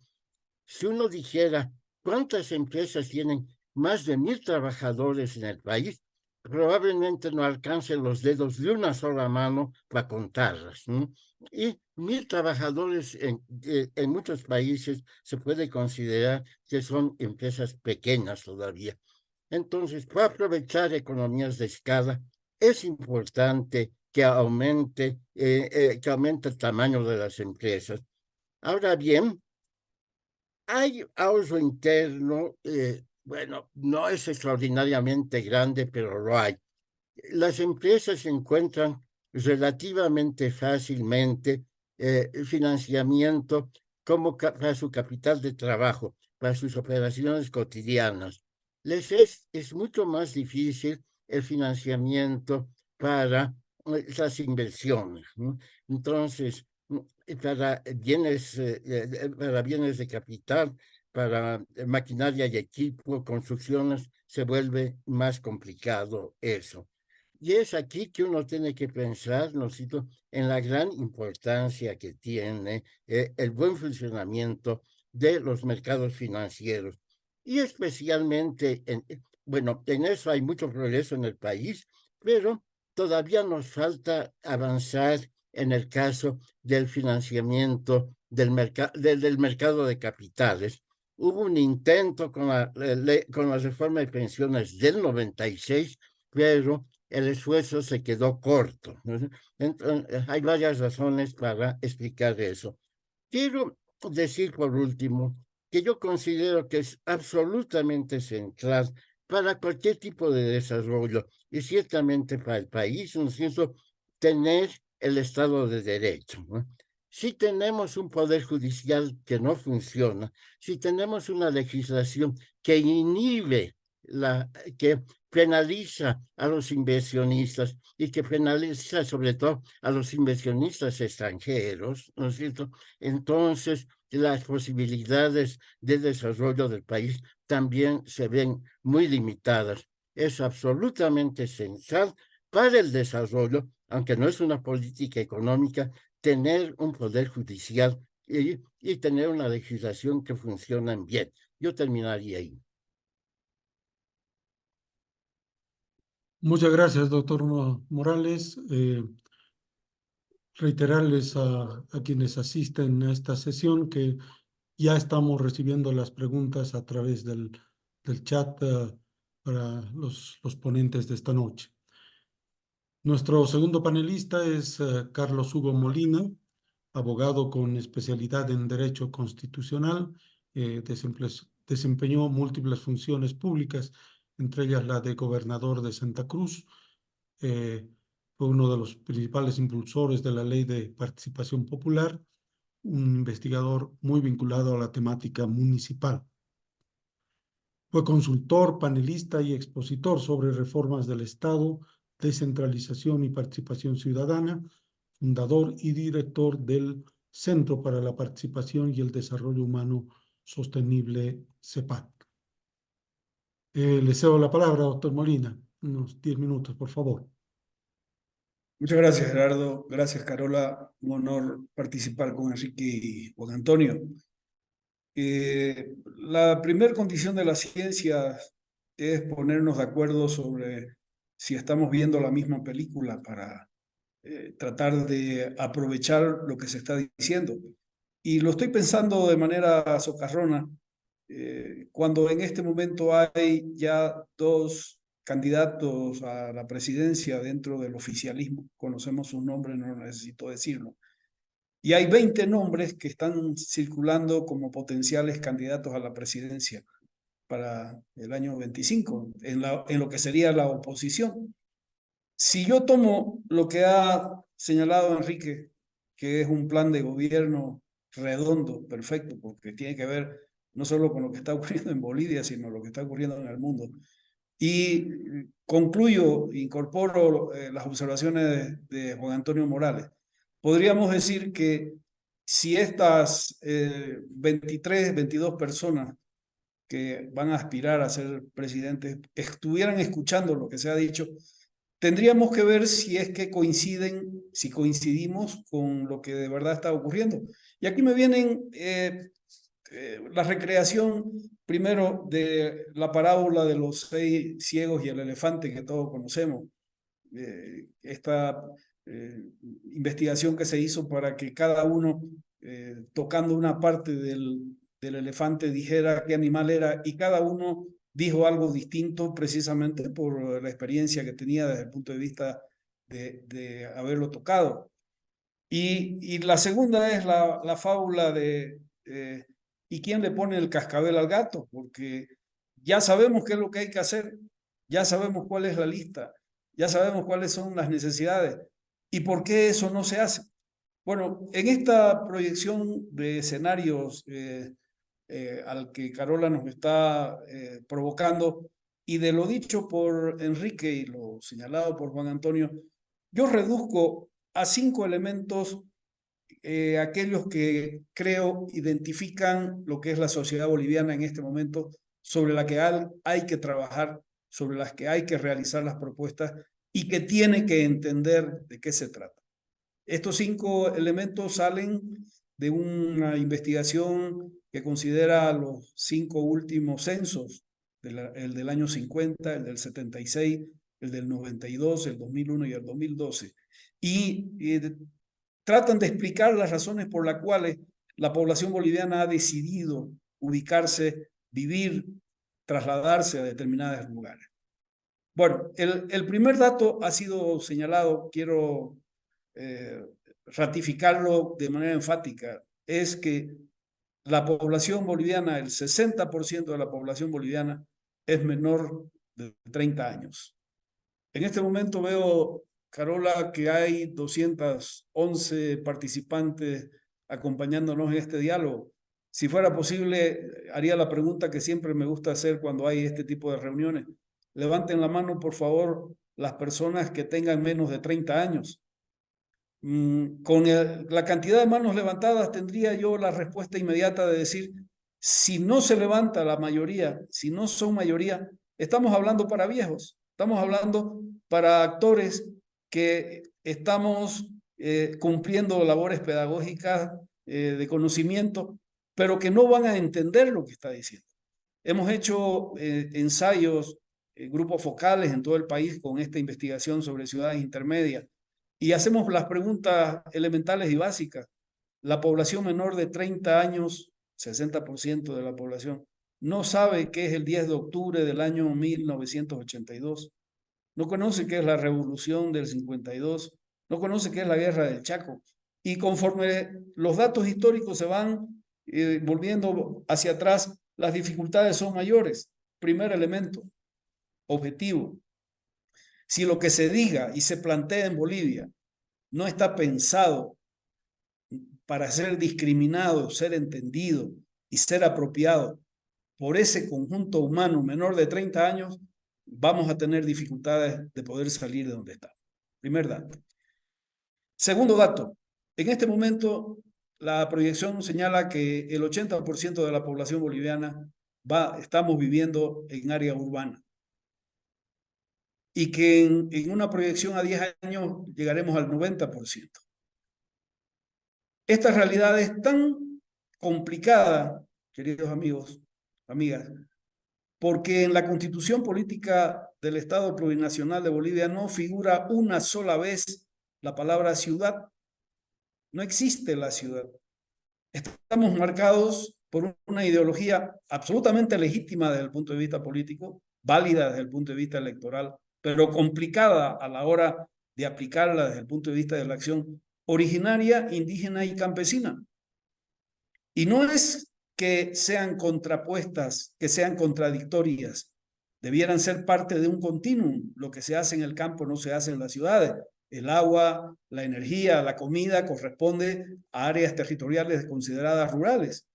S5: Si uno dijera cuántas empresas tienen más de 1,000 trabajadores en el país, probablemente no alcancen los dedos de una sola mano para contarlas, ¿no? Y 1,000 trabajadores en muchos países se puede considerar que son empresas pequeñas todavía. Entonces, para aprovechar economías de escala, es importante que aumente el tamaño de las empresas. Ahora bien, hay ahorro interno, bueno, no es extraordinariamente grande, pero lo hay. Las empresas encuentran relativamente fácilmente financiamiento como para su capital de trabajo, para sus operaciones cotidianas. Les es mucho más difícil el financiamiento para las inversiones, ¿no? Entonces, para bienes de capital, para maquinaria y equipo, construcciones, se vuelve más complicado eso. Y es aquí que uno tiene que pensar, ¿no es cierto?, en la gran importancia que tiene el buen funcionamiento de los mercados financieros. Y especialmente, bueno, en eso hay mucho progreso en el país, pero todavía nos falta avanzar en el caso del financiamiento del mercado de capitales. Hubo un intento con la reforma de pensiones del 96, pero el esfuerzo se quedó corto. Entonces, hay varias razones para explicar eso. Quiero decir por último que yo considero que es absolutamente central para cualquier tipo de desarrollo y ciertamente para el país, ¿no es cierto?, tener el Estado de Derecho, ¿no? Si tenemos un poder judicial que no funciona, si tenemos una legislación que inhibe, que penaliza a los inversionistas y que penaliza sobre todo a los inversionistas extranjeros, ¿no es cierto? Entonces, las posibilidades de desarrollo del país también se ven muy limitadas. Es absolutamente esencial para el desarrollo, aunque no es una política económica, tener un poder judicial y tener una legislación que funcione bien. Yo terminaría ahí.
S3: Muchas gracias, doctor Morales. Reiterarles a quienes asisten a esta sesión que ya estamos recibiendo las preguntas a través del chat para los ponentes de esta noche. Nuestro segundo panelista es Carlos Hugo Molina, abogado con especialidad en Derecho Constitucional. Desempeñó múltiples funciones públicas, entre ellas la de gobernador de Santa Cruz. Fue uno de los principales impulsores de la Ley de Participación Popular, un investigador muy vinculado a la temática municipal. Fue consultor, panelista y expositor sobre reformas del Estado, descentralización y participación ciudadana, fundador y director del Centro para la Participación y el Desarrollo Humano Sostenible, CEPAC. Le cedo la palabra, doctor Molina. Unos 10 minutos, por favor.
S6: Muchas gracias, Gerardo. Gracias, Carola. Un honor participar con Enrique y Juan Antonio. La primera condición de la ciencia es ponernos de acuerdo sobre si estamos viendo la misma película para tratar de aprovechar lo que se está diciendo. Y lo estoy pensando de manera socarrona, cuando en este momento hay ya dos candidatos a la presidencia dentro del oficialismo, conocemos sus nombres, no necesito decirlo, y hay 20 nombres que están circulando como potenciales candidatos a la presidencia para el año 25, en lo que sería la oposición. Si yo tomo lo que ha señalado Enrique, que es un plan de gobierno redondo, perfecto, porque tiene que ver no solo con lo que está ocurriendo en Bolivia, sino lo que está ocurriendo en el mundo. Y concluyo, incorporo las observaciones de Juan Antonio Morales. Podríamos decir que si estas 23, 22 personas que van a aspirar a ser presidentes estuvieran escuchando lo que se ha dicho, tendríamos que ver si es que coinciden, si coincidimos con lo que de verdad está ocurriendo. Y aquí me vienen la recreación, primero, de la parábola de los 6 ciegos y el elefante que todos conocemos. Esta investigación que se hizo para que cada uno, tocando una parte del elefante, dijera qué animal era, y cada uno dijo algo distinto precisamente por la experiencia que tenía desde el punto de vista de haberlo tocado. Y la segunda es la fábula de ¿y quién le pone el cascabel al gato? Porque ya sabemos qué es lo que hay que hacer, ya sabemos cuál es la lista, ya sabemos cuáles son las necesidades. ¿Y por qué eso no se hace? Bueno, en esta proyección de escenarios al que Carola nos está provocando, y de lo dicho por Enrique y lo señalado por Juan Antonio, yo reduzco a 5 elementos aquellos que creo identifican lo que es la sociedad boliviana en este momento, sobre la que hay que trabajar, sobre las que hay que realizar las propuestas y que tiene que entender de qué se trata. Estos 5 elementos salen de una investigación que considera los 5 últimos censos, el del año 50, el del 76, el del 92, el 2001 y el 2012. Y tratan de explicar las razones por las cuales la población boliviana ha decidido ubicarse, vivir, trasladarse a determinados lugares. Bueno, el primer dato ha sido señalado, quiero ratificarlo de manera enfática, es que la población boliviana, el 60% de la población boliviana es menor de 30 años. En este momento veo, Carola, que hay 211 participantes acompañándonos en este diálogo. Si fuera posible, haría la pregunta que siempre me gusta hacer cuando hay este tipo de reuniones. Levanten la mano, por favor, las personas que tengan menos de 30 años. Con la cantidad de manos levantadas tendría yo la respuesta inmediata de decir, si no se levanta la mayoría, si no son mayoría, estamos hablando para viejos, estamos hablando para actores que estamos cumpliendo labores pedagógicas de conocimiento, pero que no van a entender lo que está diciendo. Hemos hecho ensayos, grupos focales en todo el país con esta investigación sobre ciudades intermedias y hacemos las preguntas elementales y básicas. La población menor de 30 años, 60% de la población, no sabe qué es el 10 de octubre del año 1982, no conoce qué es la revolución del 52, no conoce qué es la guerra del Chaco. Y conforme los datos históricos se van volviendo hacia atrás, las dificultades son mayores. Primer elemento, objetivo. Si lo que se diga y se plantea en Bolivia no está pensado para ser discriminado, ser entendido y ser apropiado por ese conjunto humano menor de 30 años, vamos a tener dificultades de poder salir de donde está. Primer dato. Segundo dato. En este momento, la proyección señala que el 80% de la población boliviana estamos viviendo en área urbana. Y que en una proyección a 10 años llegaremos al 90%. Esta realidad es tan complicada, queridos amigos, amigas, porque en la Constitución Política del Estado Plurinacional de Bolivia no figura una sola vez la palabra ciudad. No existe la ciudad. Estamos marcados por una ideología absolutamente legítima desde el punto de vista político, válida desde el punto de vista electoral, pero complicada a la hora de aplicarla desde el punto de vista de la acción originaria, indígena y campesina. Y no es que sean contrapuestas, que sean contradictorias. Debieran ser parte de un continuum. Lo que se hace en el campo no se hace en las ciudades. El agua, la energía, la comida corresponde a áreas territoriales consideradas rurales.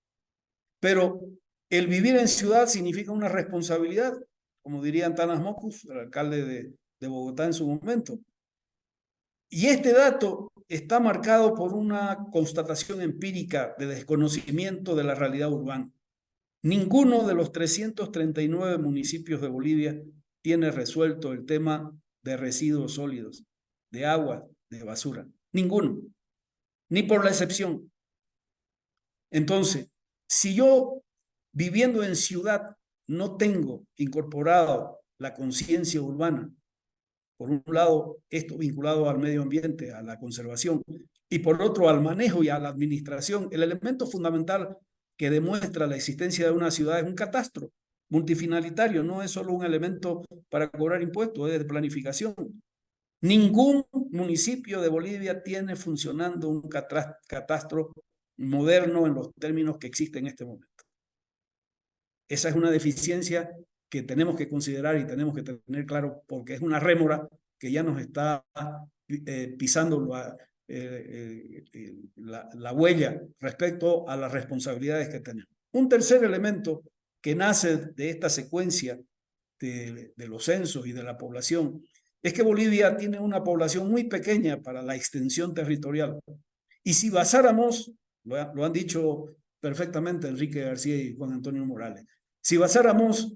S6: Pero el vivir en ciudad significa una responsabilidad, como diría Antanas Mockus, el alcalde de Bogotá en su momento. Y este dato está marcado por una constatación empírica de desconocimiento de la realidad urbana. Ninguno de los 339 municipios de Bolivia tiene resuelto el tema de residuos sólidos, de agua, de basura. Ninguno, ni por la excepción. Entonces, si yo viviendo en ciudad no tengo incorporado la conciencia urbana, por un lado, esto vinculado al medio ambiente, a la conservación, y por otro, al manejo y a la administración, el elemento fundamental que demuestra la existencia de una ciudad es un catastro multifinalitario, no es solo un elemento para cobrar impuestos, es de planificación. Ningún municipio de Bolivia tiene funcionando un catastro moderno en los términos que existe en este momento. Esa es una deficiencia que tenemos que considerar y tenemos que tener claro, porque es una rémora que ya nos está pisando la huella respecto a las responsabilidades que tenemos. Un tercer elemento que nace de esta secuencia de los censos y de la población es que Bolivia tiene una población muy pequeña para la extensión territorial. Y si basáramos, lo han dicho perfectamente Enrique García y Juan Antonio Morales, si basáramos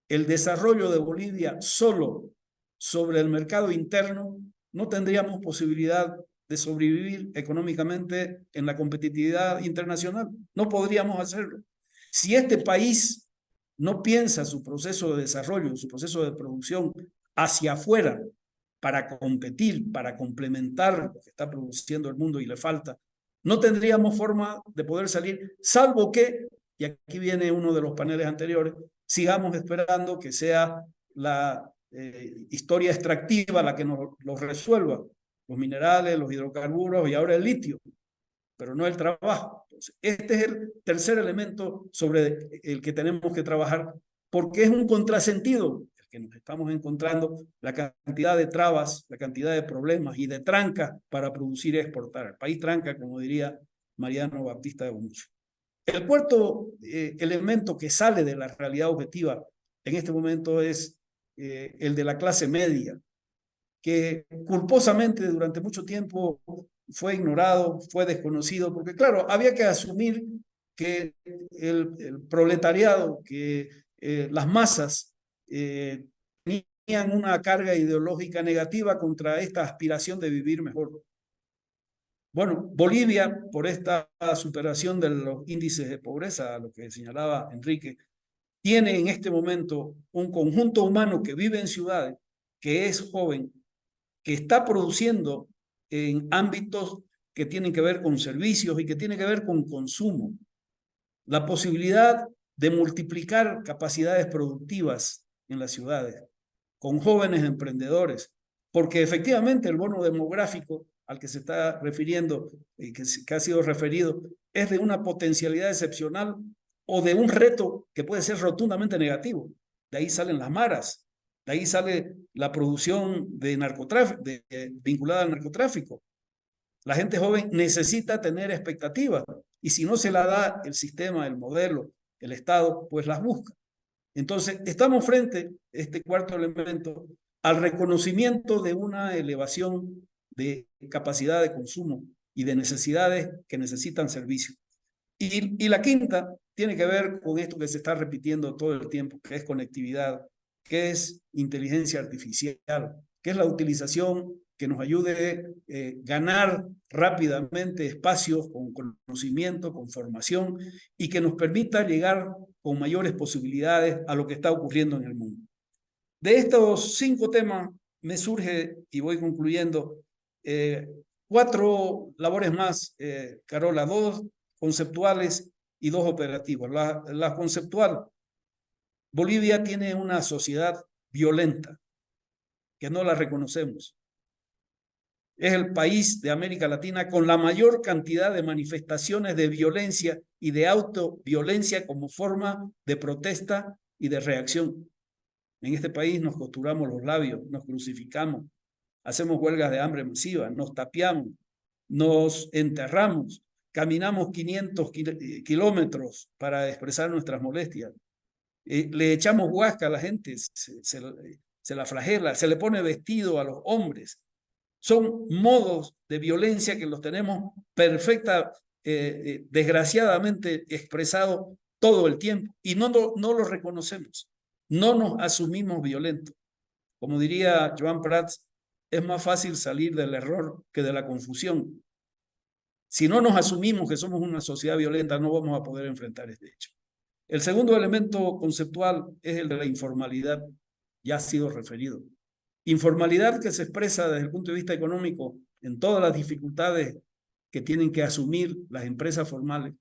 S6: el desarrollo de Bolivia solo sobre el mercado interno, no tendríamos posibilidad de sobrevivir económicamente en la competitividad internacional. No podríamos hacerlo. Si este país no piensa su proceso de desarrollo, su proceso de producción hacia afuera para competir, para complementar lo que está produciendo el mundo y le falta, no tendríamos forma de poder salir, salvo que, y aquí viene uno de los paneles anteriores, sigamos esperando que sea la historia extractiva la que nos resuelva, los minerales, los hidrocarburos y ahora el litio, pero no el trabajo. Entonces, este es el tercer elemento sobre el que tenemos que trabajar, porque es un contrasentido el que nos estamos encontrando, la cantidad de trabas, la cantidad de problemas y de trancas para producir y exportar. El país tranca, como diría Mariano Baptista de Bomucho. El cuarto elemento que sale de la realidad objetiva en este momento es el de la clase media, que culposamente durante mucho tiempo fue ignorado, fue desconocido, porque claro, había que asumir que el proletariado, que las masas tenían una carga ideológica negativa contra esta aspiración de vivir mejor. Bueno, Bolivia, por esta superación de los índices de pobreza, lo que señalaba Enrique, tiene en este momento un conjunto humano que vive en ciudades, que es joven, que está produciendo en ámbitos que tienen que ver con servicios y que tienen que ver con consumo. La posibilidad de multiplicar capacidades productivas en las ciudades, con jóvenes emprendedores, porque efectivamente el bono demográfico al que se está refiriendo y que ha sido referido es de una potencialidad excepcional o de un reto que puede ser rotundamente negativo. De ahí salen las maras, de ahí sale la producción de narcotráfico, vinculada al narcotráfico. La gente joven necesita tener expectativas y si no se la da el sistema, el modelo, el Estado, pues las busca. Entonces, estamos frente, este cuarto elemento, al reconocimiento de una elevación de capacidad de consumo y de necesidades que necesitan servicios. Y la quinta tiene que ver con esto que se está repitiendo todo el tiempo, que es conectividad, que es inteligencia artificial, que es la utilización que nos ayude a ganar rápidamente espacios con conocimiento, con formación y que nos permita llegar con mayores posibilidades a lo que está ocurriendo en el mundo. De estos 5 temas me surge, y voy concluyendo, 4 labores más, Carola, 2 conceptuales y 2 operativas. La conceptual, Bolivia tiene una sociedad violenta, que no la reconocemos. Es el país de América Latina con la mayor cantidad de manifestaciones de violencia y de autoviolencia como forma de protesta y de reacción. En este país nos costuramos los labios, nos crucificamos, hacemos huelgas de hambre masivas, nos tapiamos, nos enterramos, caminamos 500 kilómetros para expresar nuestras molestias. Le echamos huasca a la gente, se la flagela, se le pone vestido a los hombres. Son modos de violencia que los tenemos desgraciadamente expresados todo el tiempo y no los reconocemos, no nos asumimos violentos. Como diría Joan Prats, es más fácil salir del error que de la confusión. Si no nos asumimos que somos una sociedad violenta, no vamos a poder enfrentar este hecho. El segundo elemento conceptual es el de la informalidad, ya ha sido referido. Informalidad que se expresa desde el punto de vista económico en todas las dificultades que tienen que asumir las empresas formales,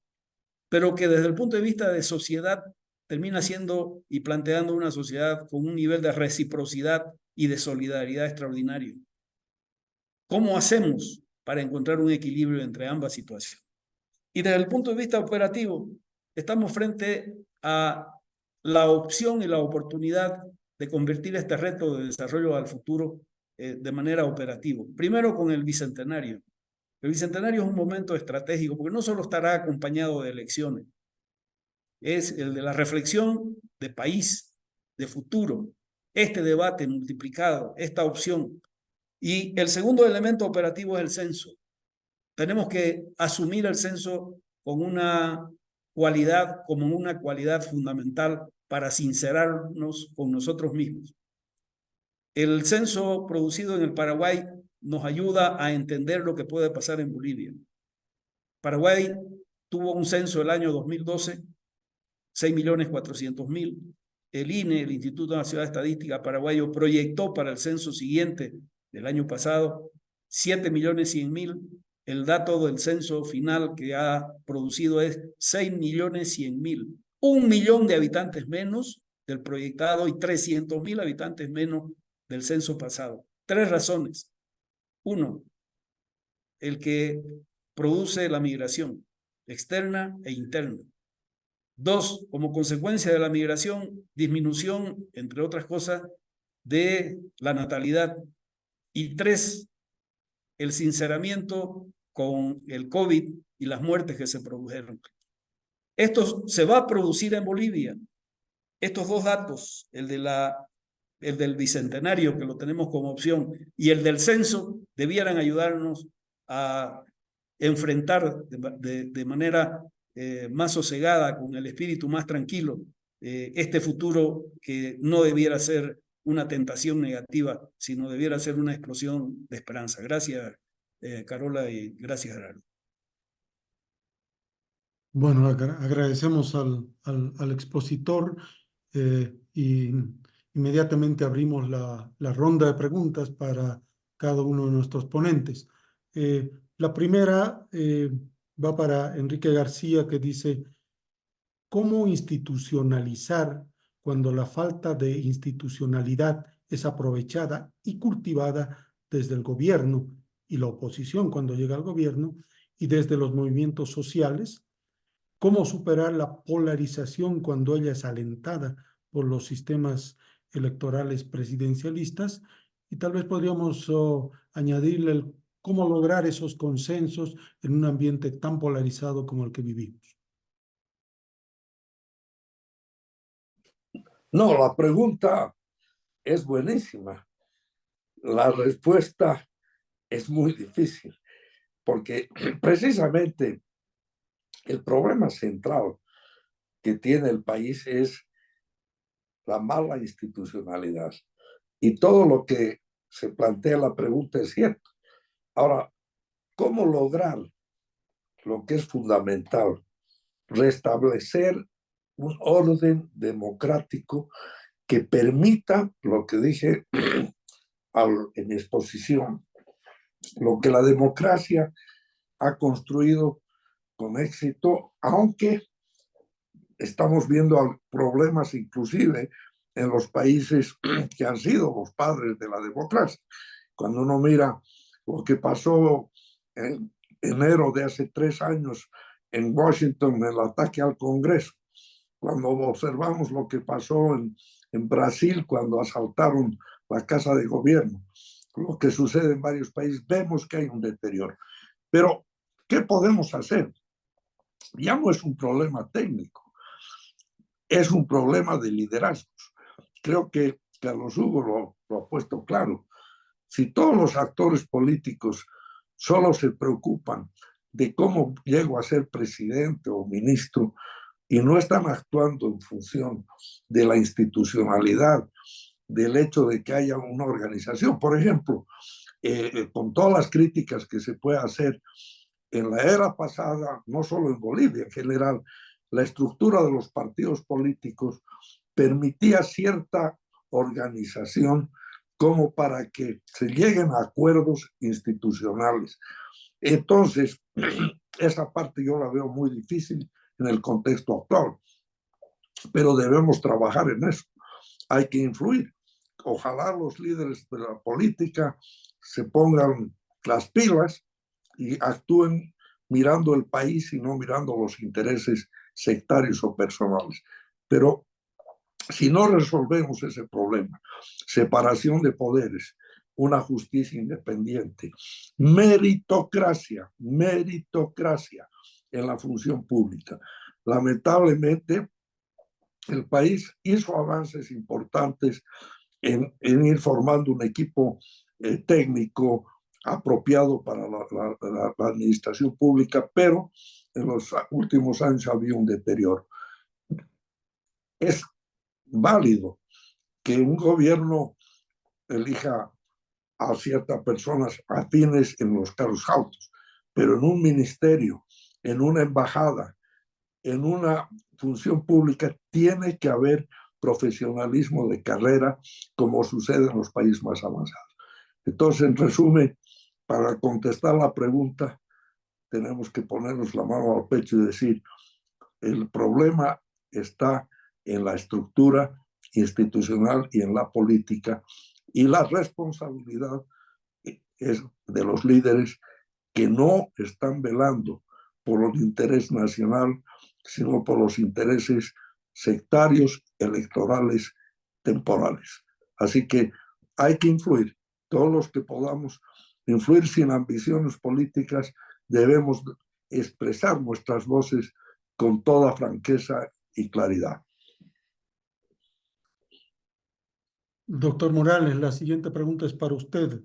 S6: pero que desde el punto de vista de sociedad termina siendo y planteando una sociedad con un nivel de reciprocidad y de solidaridad extraordinario. ¿Cómo hacemos para encontrar un equilibrio entre ambas situaciones? Y desde el punto de vista operativo, estamos frente a la opción y la oportunidad de convertir este reto de desarrollo al futuro de manera operativa. Primero con el Bicentenario. El Bicentenario es un momento estratégico porque no solo estará acompañado de elecciones, es el de la reflexión de país, de futuro, este debate multiplicado, esta opción. Y el segundo elemento operativo es el censo. Tenemos que asumir el censo como una cualidad fundamental para sincerarnos con nosotros mismos. El censo producido en el Paraguay nos ayuda a entender lo que puede pasar en Bolivia. Paraguay tuvo un censo el año 2012, 6.400.000. El INE, el Instituto Nacional de Estadística Paraguayo, proyectó para el censo siguiente del año pasado 7.100.000. El dato del censo final que ha producido es 6.100.000. 1 millón de habitantes menos del proyectado y 300.000 habitantes menos del censo pasado. 3 razones. 1, el que produce la migración externa e interna. 2, como consecuencia de la migración, disminución, entre otras cosas, de la natalidad. Y 3, el sinceramiento con el COVID y las muertes que se produjeron. Esto se va a producir en Bolivia. Estos 2 datos, el del bicentenario, que lo tenemos como opción, y el del censo, debieran ayudarnos a enfrentar de manera más sosegada, con el espíritu más tranquilo, este futuro que no debiera ser una tentación negativa, sino debiera ser una explosión de esperanza. Gracias, Carola, y gracias, Gerardo.
S3: Bueno, agradecemos al expositor y inmediatamente abrimos la ronda de preguntas para cada uno de nuestros ponentes. La primera va para Enrique García, que dice: ¿cómo institucionalizar cuando la falta de institucionalidad es aprovechada y cultivada desde el gobierno y la oposición cuando llega al gobierno y desde los movimientos sociales? ¿Cómo superar la polarización cuando ella es alentada por los sistemas electorales presidencialistas? Y tal vez podríamos añadirle cómo lograr esos consensos en un ambiente tan polarizado como el que vivimos.
S4: No, la pregunta es buenísima. La respuesta es muy difícil, porque precisamente el problema central que tiene el país es la mala institucionalidad. Y todo lo que se plantea la pregunta es cierto. Ahora, ¿cómo lograr lo que es fundamental? Restablecer un orden democrático que permita lo que dije en mi exposición, lo que la democracia ha construido con éxito, aunque estamos viendo problemas inclusive en los países que han sido los padres de la democracia. Cuando uno mira lo que pasó en enero de hace 3 años en Washington, el ataque al Congreso, cuando observamos lo que pasó en Brasil cuando asaltaron la Casa de Gobierno, lo que sucede en varios países, vemos que hay un deterioro. Pero, ¿qué podemos hacer? Ya no es un problema técnico, es un problema de liderazgos. Creo que Carlos Hugo lo ha puesto claro. Si todos los actores políticos solo se preocupan de cómo llego a ser presidente o ministro y no están actuando en función de la institucionalidad, del hecho de que haya una organización, por ejemplo, con todas las críticas que se puede hacer en la era pasada, no solo en Bolivia, en general, la estructura de los partidos políticos permitía cierta organización como para que se lleguen a acuerdos institucionales. Entonces, esa parte yo la veo muy difícil en el contexto actual, pero debemos trabajar en eso. Hay que influir. Ojalá los líderes de la política se pongan las pilas y actúen mirando el país y no mirando los intereses sectarios o personales. Pero si no resolvemos ese problema, separación de poderes, una justicia independiente, meritocracia en la función pública. Lamentablemente, el país hizo avances importantes en ir formando un equipo técnico apropiado para la administración pública, pero en los últimos años había un deterioro. Es válido que un gobierno elija a ciertas personas afines en los cargos altos, pero en un ministerio, en una embajada, en una función pública, tiene que haber profesionalismo de carrera, como sucede en los países más avanzados. Entonces, en resumen, para contestar la pregunta, tenemos que ponernos la mano al pecho y decir, el problema está en la estructura institucional y en la política. Y la responsabilidad es de los líderes que no están velando por el interés nacional, sino por los intereses sectarios, electorales, temporales. Así que hay que influir, todos los que podamos influir sin ambiciones políticas, debemos expresar nuestras voces con toda franqueza y claridad.
S3: Doctor Morales, la siguiente pregunta es para usted.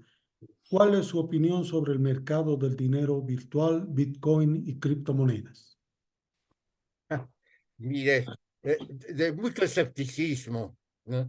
S3: ¿Cuál es su opinión sobre el mercado del dinero virtual, Bitcoin y criptomonedas?
S5: Mire, de mucho escepticismo, ¿no?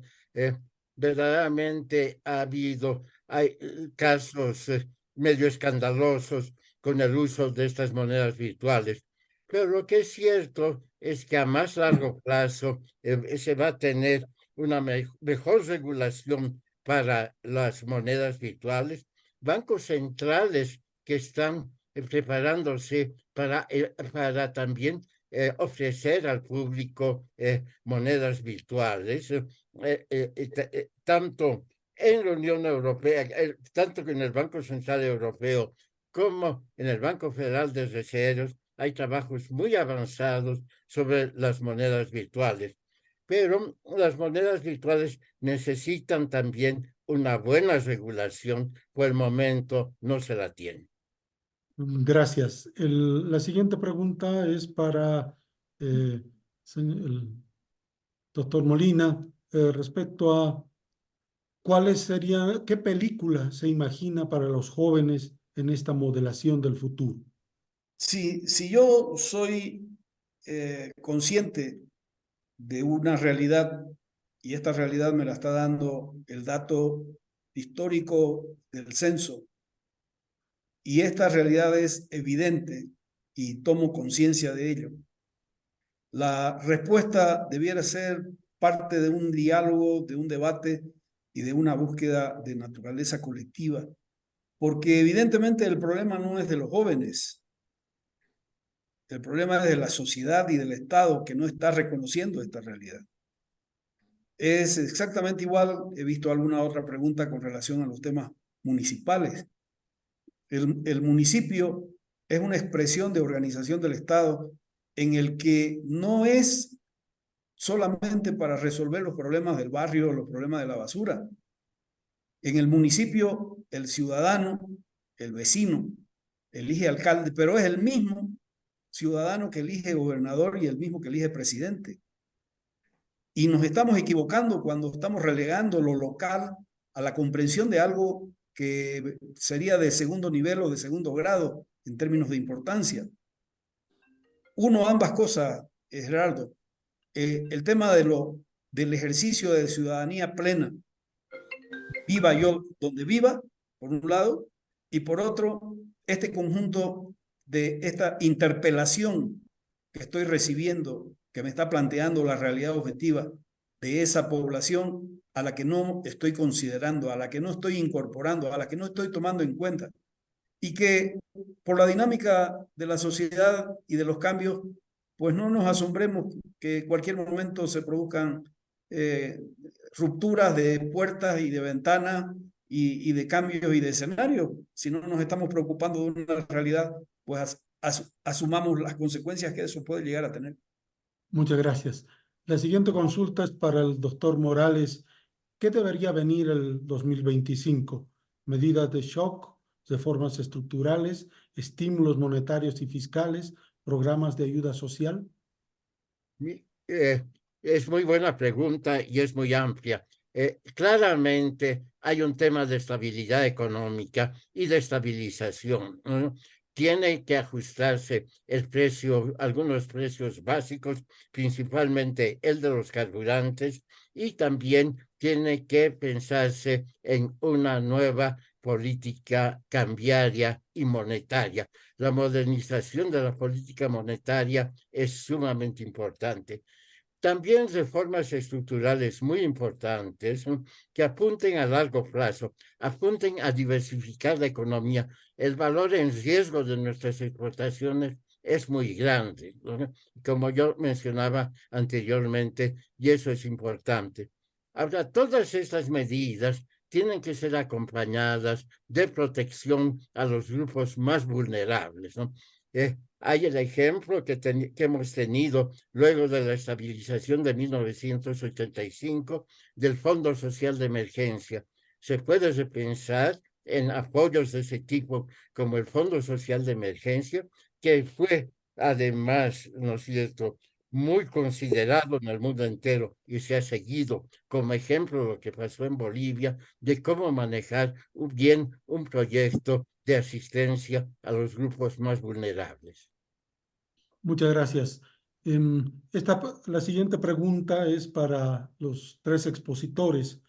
S5: Verdaderamente hay casos medio escandalosos con el uso de estas monedas virtuales, pero lo que es cierto es que a más largo plazo se va a tener una mejor regulación para las monedas virtuales, bancos centrales que están preparándose para también ofrecer al público monedas virtuales, tanto en la Unión Europea, tanto en el Banco Central Europeo como en el Banco Federal de Reservas. Hay trabajos muy avanzados sobre las monedas virtuales, pero las monedas virtuales necesitan también una buena regulación. Por el momento no se la tiene.
S3: Gracias. La siguiente pregunta es para el doctor Molina respecto a qué película se imagina para los jóvenes en esta modelación del futuro.
S6: Si yo soy consciente de una realidad y esta realidad me la está dando el dato histórico del censo, y esta realidad es evidente y tomo conciencia de ello, la respuesta debiera ser parte de un diálogo, de un debate y de una búsqueda de naturaleza colectiva, porque evidentemente el problema no es de los jóvenes, el problema es de la sociedad y del Estado que no está reconociendo esta realidad. Es exactamente igual, he visto alguna otra pregunta con relación a los temas municipales. El municipio es una expresión de organización del Estado en el que no es solamente para resolver los problemas del barrio o los problemas de la basura. En el municipio, el ciudadano, el vecino, elige alcalde, pero es el mismo ciudadano que elige gobernador y el mismo que elige presidente. Y nos estamos equivocando cuando estamos relegando lo local a la comprensión de algo que sería de segundo nivel o de segundo grado en términos de importancia. Uno, ambas cosas, Gerardo. El tema del ejercicio de ciudadanía plena. Viva yo donde viva, por un lado, y por otro, este conjunto de esta interpelación que estoy recibiendo, que me está planteando la realidad objetiva de esa población a la que no estoy considerando, a la que no estoy incorporando, a la que no estoy tomando en cuenta, y que por la dinámica de la sociedad y de los cambios, pues no nos asombremos que en cualquier momento se produzcan rupturas de puertas y de ventanas y de cambios y de escenarios. Si no nos estamos preocupando de una realidad, pues asumamos las consecuencias que eso puede llegar a tener.
S3: Muchas gracias. La siguiente consulta es para el doctor Morales. ¿Qué debería venir el 2025? ¿Medidas de shock, reformas estructurales, estímulos monetarios y fiscales, programas de ayuda social?
S5: Es muy buena pregunta y es muy amplia. Claramente hay un tema de estabilidad económica y de estabilización, ¿no? Tiene que ajustarse el precio, algunos precios básicos, principalmente el de los carburantes, y también tiene que pensarse en una nueva política cambiaria y monetaria. La modernización de la política monetaria es sumamente importante. También reformas estructurales muy importantes que apunten a largo plazo, apunten a diversificar la economía. El valor en riesgo de nuestras exportaciones es muy grande, ¿no? Como yo mencionaba anteriormente, y eso es importante. Ahora, todas estas medidas tienen que ser acompañadas de protección a los grupos más vulnerables, ¿no? Hay el ejemplo que hemos tenido luego de la estabilización de 1985 del Fondo Social de Emergencia. Se puede repensar en apoyos de ese tipo, como el Fondo Social de Emergencia, que fue además, ¿no es cierto?, muy considerado en el mundo entero y se ha seguido como ejemplo lo que pasó en Bolivia de cómo manejar bien un proyecto de asistencia a los grupos más vulnerables.
S3: Muchas gracias. La siguiente pregunta es para los tres expositores.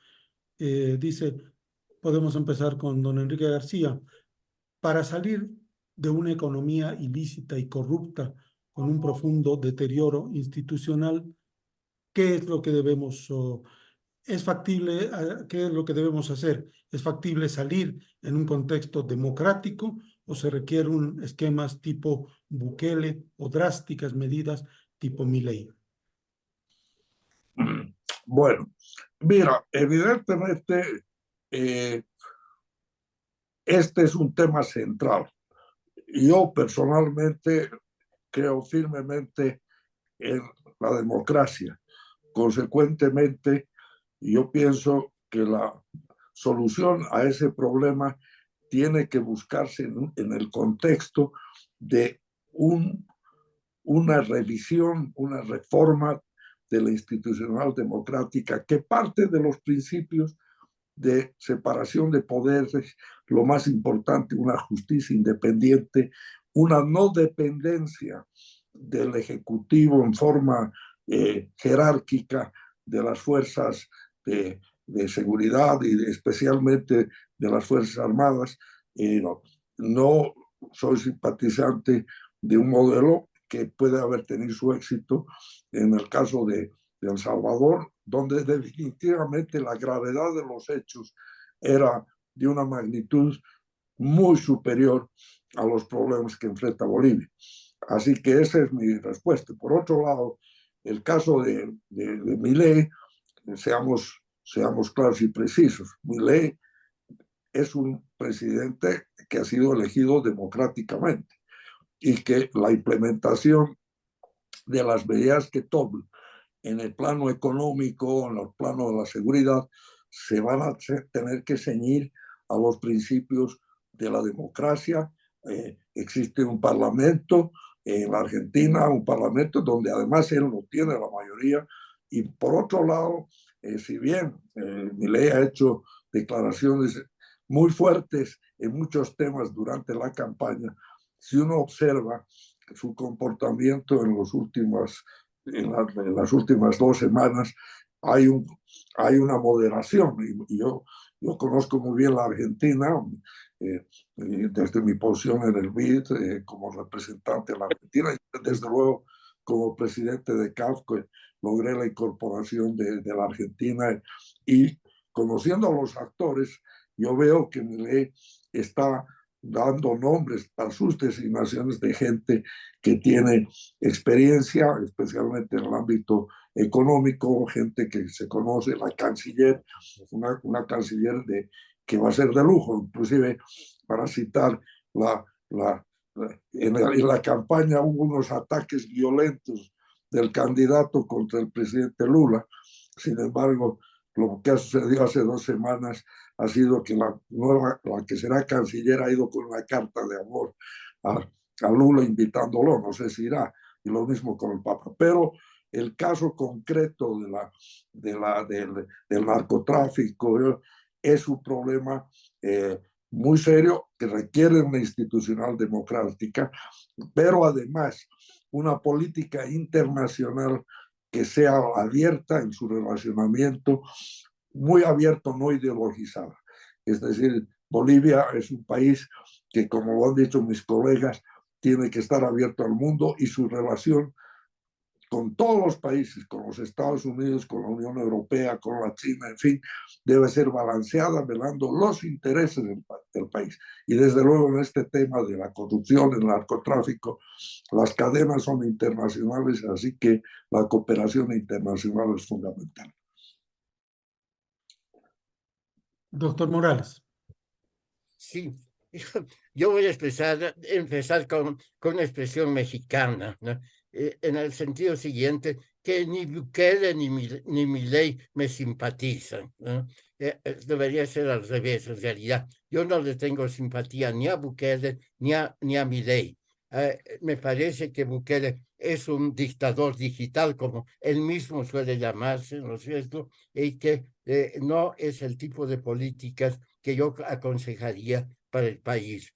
S3: Dice, podemos empezar con don Enrique García. Para salir de una economía ilícita y corrupta con un profundo deterioro institucional, ¿qué es lo que debemos, es factible, qué es lo que debemos hacer? ¿Es factible salir en un contexto democrático o se requiere un esquemas tipo Bukele o drásticas medidas tipo Milei?
S4: Bueno, mira, evidentemente este es un tema central. Yo personalmente creo firmemente en la democracia. Consecuentemente, yo pienso que la solución a ese problema tiene que buscarse en el contexto de una revisión, una reforma de la institucional democrática que parte de los principios de separación de poderes, lo más importante, una justicia independiente, una no dependencia del Ejecutivo en forma jerárquica de las fuerzas de seguridad y especialmente de las Fuerzas Armadas. No soy simpatizante de un modelo que puede haber tenido su éxito en el caso de El Salvador, donde definitivamente la gravedad de los hechos era de una magnitud muy superior a los problemas que enfrenta Bolivia. Así que esa es mi respuesta. Por otro lado, el caso de Milei, seamos claros y precisos. Milei es un presidente que ha sido elegido democráticamente y que la implementación de las medidas que tome en el plano económico, en el plano de la seguridad, se van a tener que ceñir a los principios de la democracia. Existe un parlamento en la Argentina, un parlamento donde además él no tiene la mayoría. Y por otro lado, si bien Milei ha hecho declaraciones muy fuertes en muchos temas durante la campaña, si uno observa su comportamiento en las últimas 2 semanas, hay una moderación. Y yo conozco muy bien la Argentina, desde mi posición en el BID como representante de la Argentina, y desde luego como presidente de CAF, logré la incorporación de la Argentina, y conociendo a los actores, yo veo que Milei está dando nombres a sus designaciones de gente que tiene experiencia, especialmente en el ámbito económico, gente que se conoce, la canciller, una canciller que va a ser de lujo, inclusive para citar en la campaña hubo unos ataques violentos del candidato contra el presidente Lula. Sin embargo, lo que ha sucedido hace 2 semanas ha sido que la que será canciller ha ido con una carta de amor a Lula invitándolo, no sé si irá, y lo mismo con el Papa. Pero el caso concreto del narcotráfico es un problema muy serio que requiere una institucional democrática, pero además una política internacional que sea abierta en su relacionamiento, muy abierto, no ideologizada. Es decir, Bolivia es un país que, como lo han dicho mis colegas, tiene que estar abierto al mundo, y su relación con todos los países, con los Estados Unidos, con la Unión Europea, con la China, en fin, debe ser balanceada, velando los intereses del país. Y desde luego en este tema de la corrupción, el narcotráfico, las cadenas son internacionales, así que la cooperación internacional es fundamental.
S3: Doctor Morales.
S5: Sí, yo voy a empezar con una expresión mexicana, ¿no? En el sentido siguiente, que ni Bukele ni Milei me simpatizan, ¿no? Debería ser al revés, en realidad. Yo no le tengo simpatía ni a Bukele ni a Milei. Me parece que Bukele es un dictador digital, como él mismo suele llamarse, ¿no es cierto? Y que no es el tipo de políticas que yo aconsejaría para el país.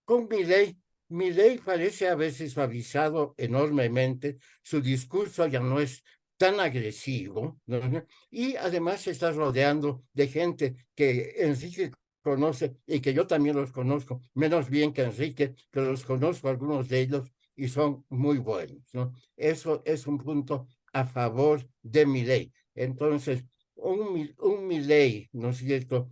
S5: Con Milei parece haberse suavizado enormemente, su discurso ya no es tan agresivo, ¿no? Y además se está rodeando de gente que Enrique conoce y que yo también los conozco, menos bien que Enrique, pero los conozco algunos de ellos y son muy buenos, ¿no? Eso es un punto a favor de Milei. Entonces, un Milei, ¿no es cierto?,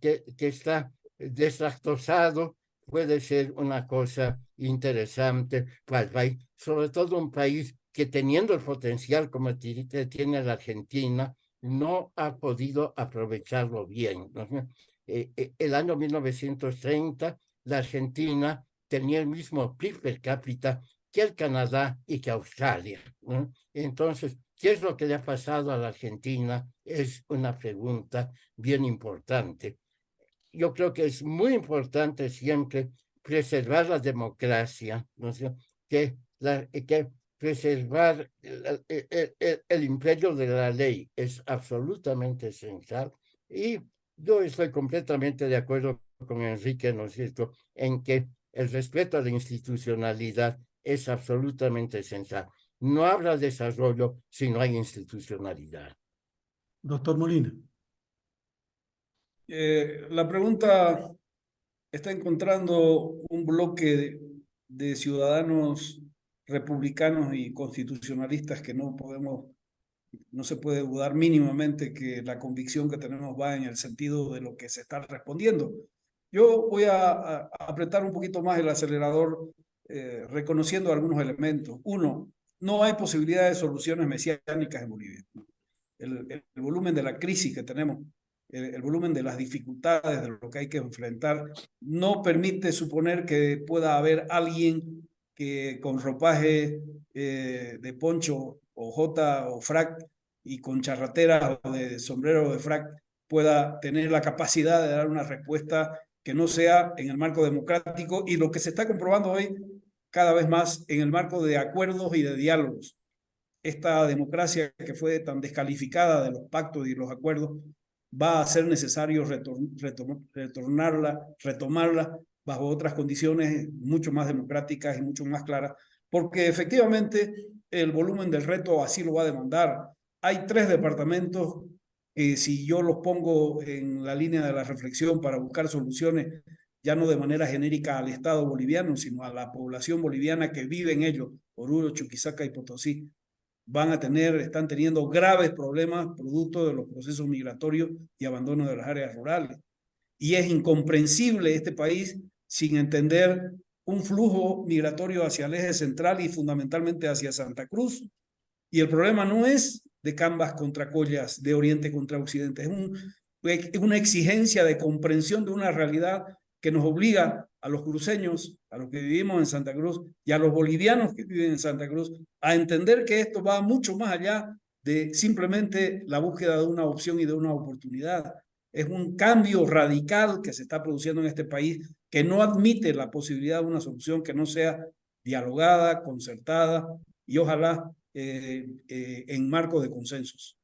S5: que está deslactosado, puede ser una cosa interesante para el país, sobre todo un país que teniendo el potencial como tiene la Argentina, no ha podido aprovecharlo bien, ¿no? El año 1930, la Argentina tenía el mismo PIB per cápita que el Canadá y que Australia, ¿no? Entonces, ¿qué es lo que le ha pasado a la Argentina? Es una pregunta bien importante. Yo creo que es muy importante siempre preservar la democracia, ¿no es cierto? Que preservar el imperio de la ley es absolutamente esencial. Y yo estoy completamente de acuerdo con Enrique, ¿no es cierto?, en que el respeto a la institucionalidad es absolutamente esencial. No habrá desarrollo si no hay institucionalidad.
S3: Doctor Molina.
S6: La pregunta está encontrando un bloque de ciudadanos republicanos y constitucionalistas que no se puede dudar mínimamente que la convicción que tenemos va en el sentido de lo que se está respondiendo. Yo voy a apretar un poquito más el acelerador reconociendo algunos elementos. Uno, no hay posibilidad de soluciones mesiánicas en Bolivia. El volumen de la crisis que tenemos, el volumen de las dificultades, de lo que hay que enfrentar, no permite suponer que pueda haber alguien que con ropaje de poncho o jota o frac y con charratera o de sombrero de frac pueda tener la capacidad de dar una respuesta que no sea en el marco democrático y lo que se está comprobando hoy cada vez más en el marco de acuerdos y de diálogos. Esta democracia que fue tan descalificada de los pactos y los acuerdos va a ser necesario retomarla bajo otras condiciones mucho más democráticas y mucho más claras, porque efectivamente el volumen del reto así lo va a demandar. Hay 3 departamentos que si yo los pongo en la línea de la reflexión para buscar soluciones, ya no de manera genérica al Estado boliviano, sino a la población boliviana que vive en ellos, Oruro, Chuquisaca y Potosí, están teniendo graves problemas producto de los procesos migratorios y abandono de las áreas rurales. Y es incomprensible este país sin entender un flujo migratorio hacia el eje central y fundamentalmente hacia Santa Cruz. Y el problema no es de Cambas contra Collas, de Oriente contra Occidente, es una exigencia de comprensión de una realidad que nos obliga a los cruceños, a los que vivimos en Santa Cruz y a los bolivianos que viven en Santa Cruz, a entender que esto va mucho más allá de simplemente la búsqueda de una opción y de una oportunidad. Es un cambio radical que se está produciendo en este país que no admite la posibilidad de una solución que no sea dialogada, concertada y ojalá en marco de consensos.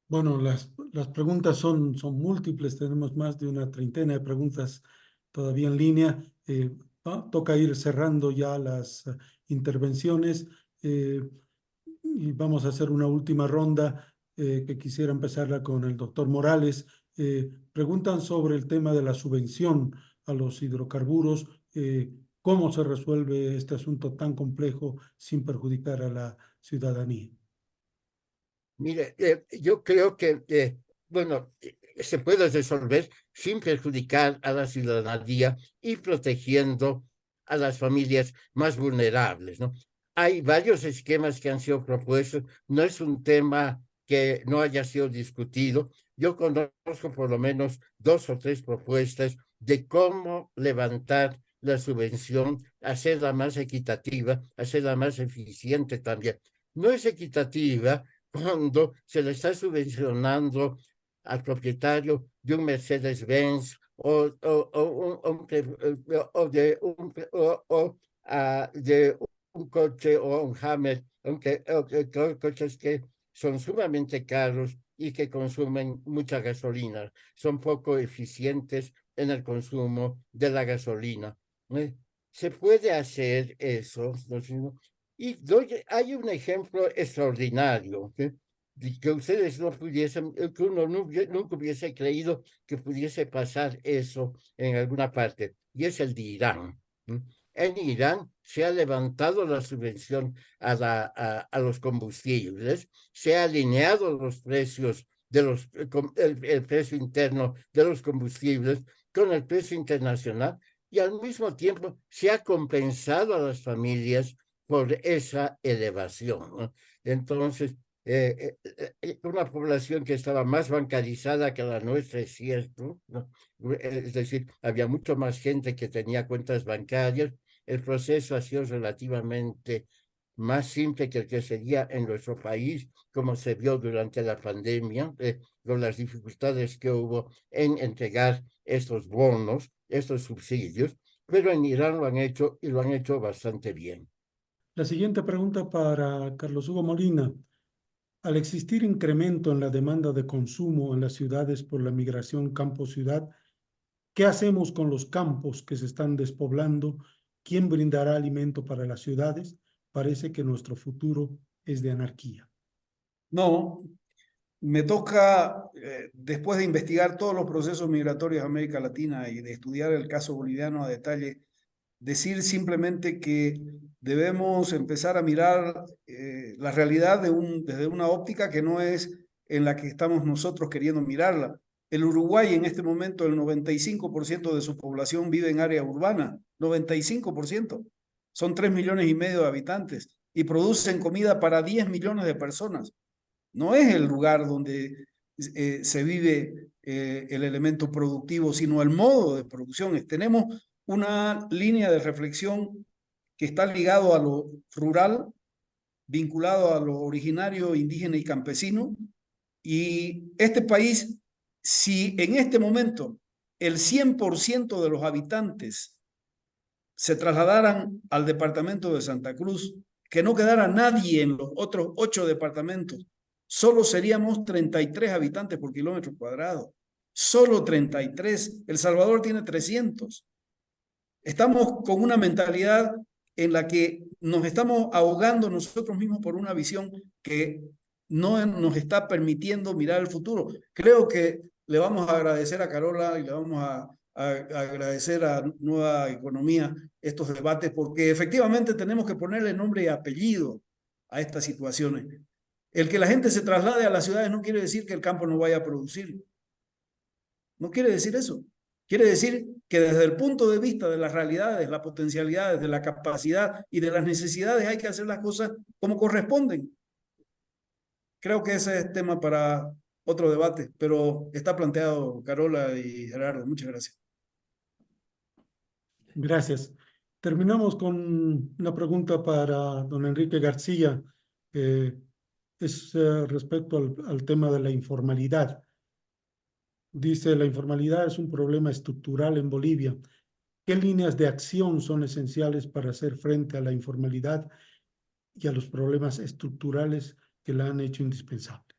S3: Bueno, las preguntas son múltiples, tenemos más de una treintena de preguntas todavía en línea. Toca ir cerrando ya las intervenciones y vamos a hacer una última ronda que quisiera empezarla con el doctor Morales. Preguntan sobre el tema de la subvención a los hidrocarburos. ¿Cómo se resuelve este asunto tan complejo sin perjudicar a la ciudadanía?
S5: Mire, yo creo que, bueno, se puede resolver sin perjudicar a la ciudadanía y protegiendo a las familias más vulnerables, ¿no? Hay varios esquemas que han sido propuestos, no es un tema que no haya sido discutido. Yo conozco por lo menos 2 o 3 propuestas de cómo levantar la subvención, hacerla más equitativa, hacerla más eficiente también. No es equitativa cuando se le está subvencionando al propietario de un Mercedes-Benz de un coche o un Hammer, aunque coches que son sumamente caros y que consumen mucha gasolina, son poco eficientes en el consumo de la gasolina. Se puede hacer eso, ¿no? Y hay un ejemplo extraordinario, que ustedes no pudiesen, que uno nunca hubiese creído que pudiese pasar eso en alguna parte, y es el de Irán. En Irán se ha levantado la subvención a los combustibles, se ha alineado los precios el precio interno de los combustibles con el precio internacional, y al mismo tiempo se ha compensado a las familias por esa elevación, ¿no? Entonces, una población que estaba más bancarizada que la nuestra, es cierto, ¿no? Es decir, había mucho más gente que tenía cuentas bancarias. El proceso ha sido relativamente más simple que el que seguía en nuestro país, como se vio durante la pandemia, con las dificultades que hubo en entregar estos bonos, estos subsidios, pero en Irán lo han hecho y lo han hecho bastante bien.
S3: La siguiente pregunta para Carlos Hugo Molina. Al existir incremento en la demanda de consumo en las ciudades por la migración campo-ciudad, ¿qué hacemos con los campos que se están despoblando? ¿Quién brindará alimento para las ciudades? Parece que nuestro futuro es de anarquía.
S6: No, me toca, después de investigar todos los procesos migratorios de América Latina y de estudiar el caso boliviano a detalle, decir simplemente que debemos empezar a mirar la realidad desde una óptica que no es en la que estamos nosotros queriendo mirarla. El Uruguay en este momento, el 95% de su población vive en área urbana, 95%. Son 3,5 millones de habitantes y producen comida para 10 millones de personas. No es el lugar donde se vive el elemento productivo, sino el modo de producción. Tenemos una línea de reflexión que está ligado a lo rural, vinculado a lo originario, indígena y campesino. Y este país, si en este momento el 100% de los habitantes se trasladaran al departamento de Santa Cruz, que no quedara nadie en los otros 8 departamentos, solo seríamos 33 habitantes por kilómetro cuadrado. Solo 33. El Salvador tiene 300. Estamos con una mentalidad en la que nos estamos ahogando nosotros mismos por una visión que no nos está permitiendo mirar el futuro. Creo que le vamos a agradecer a Carola y le vamos a agradecer a Nueva Economía estos debates, porque efectivamente tenemos que ponerle nombre y apellido a estas situaciones. El que la gente se traslade a las ciudades no quiere decir que el campo no vaya a producir. No quiere decir eso. Quiere decir que desde el punto de vista de las realidades, las potencialidades, de la capacidad y de las necesidades hay que hacer las cosas como corresponden. Creo que ese es tema para otro debate, pero está planteado Carola y Gerardo. Muchas gracias.
S3: Gracias. Terminamos con una pregunta para don Enrique García. Es respecto al tema de la informalidad. Dice, la informalidad es un problema estructural en Bolivia. ¿Qué líneas de acción son esenciales para hacer frente a la informalidad y a los problemas estructurales que la han hecho indispensable?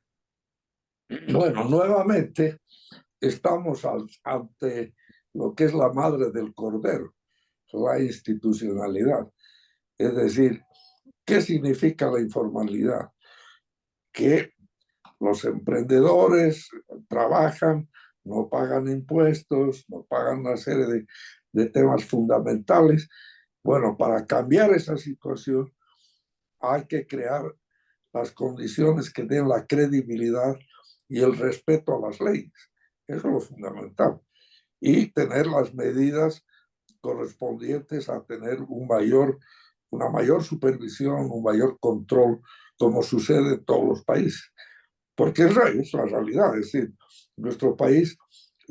S4: Bueno, nuevamente estamos ante lo que es la madre del cordero, la institucionalidad. Es decir, ¿qué significa la informalidad? Que los emprendedores trabajan, no pagan impuestos, no pagan una serie de temas fundamentales. Bueno, para cambiar esa situación hay que crear las condiciones que den la credibilidad y el respeto a las leyes. Eso es lo fundamental. Y tener las medidas correspondientes a tener una mayor supervisión, un mayor control, como sucede en todos los países. porque es la realidad. Es decir, nuestro país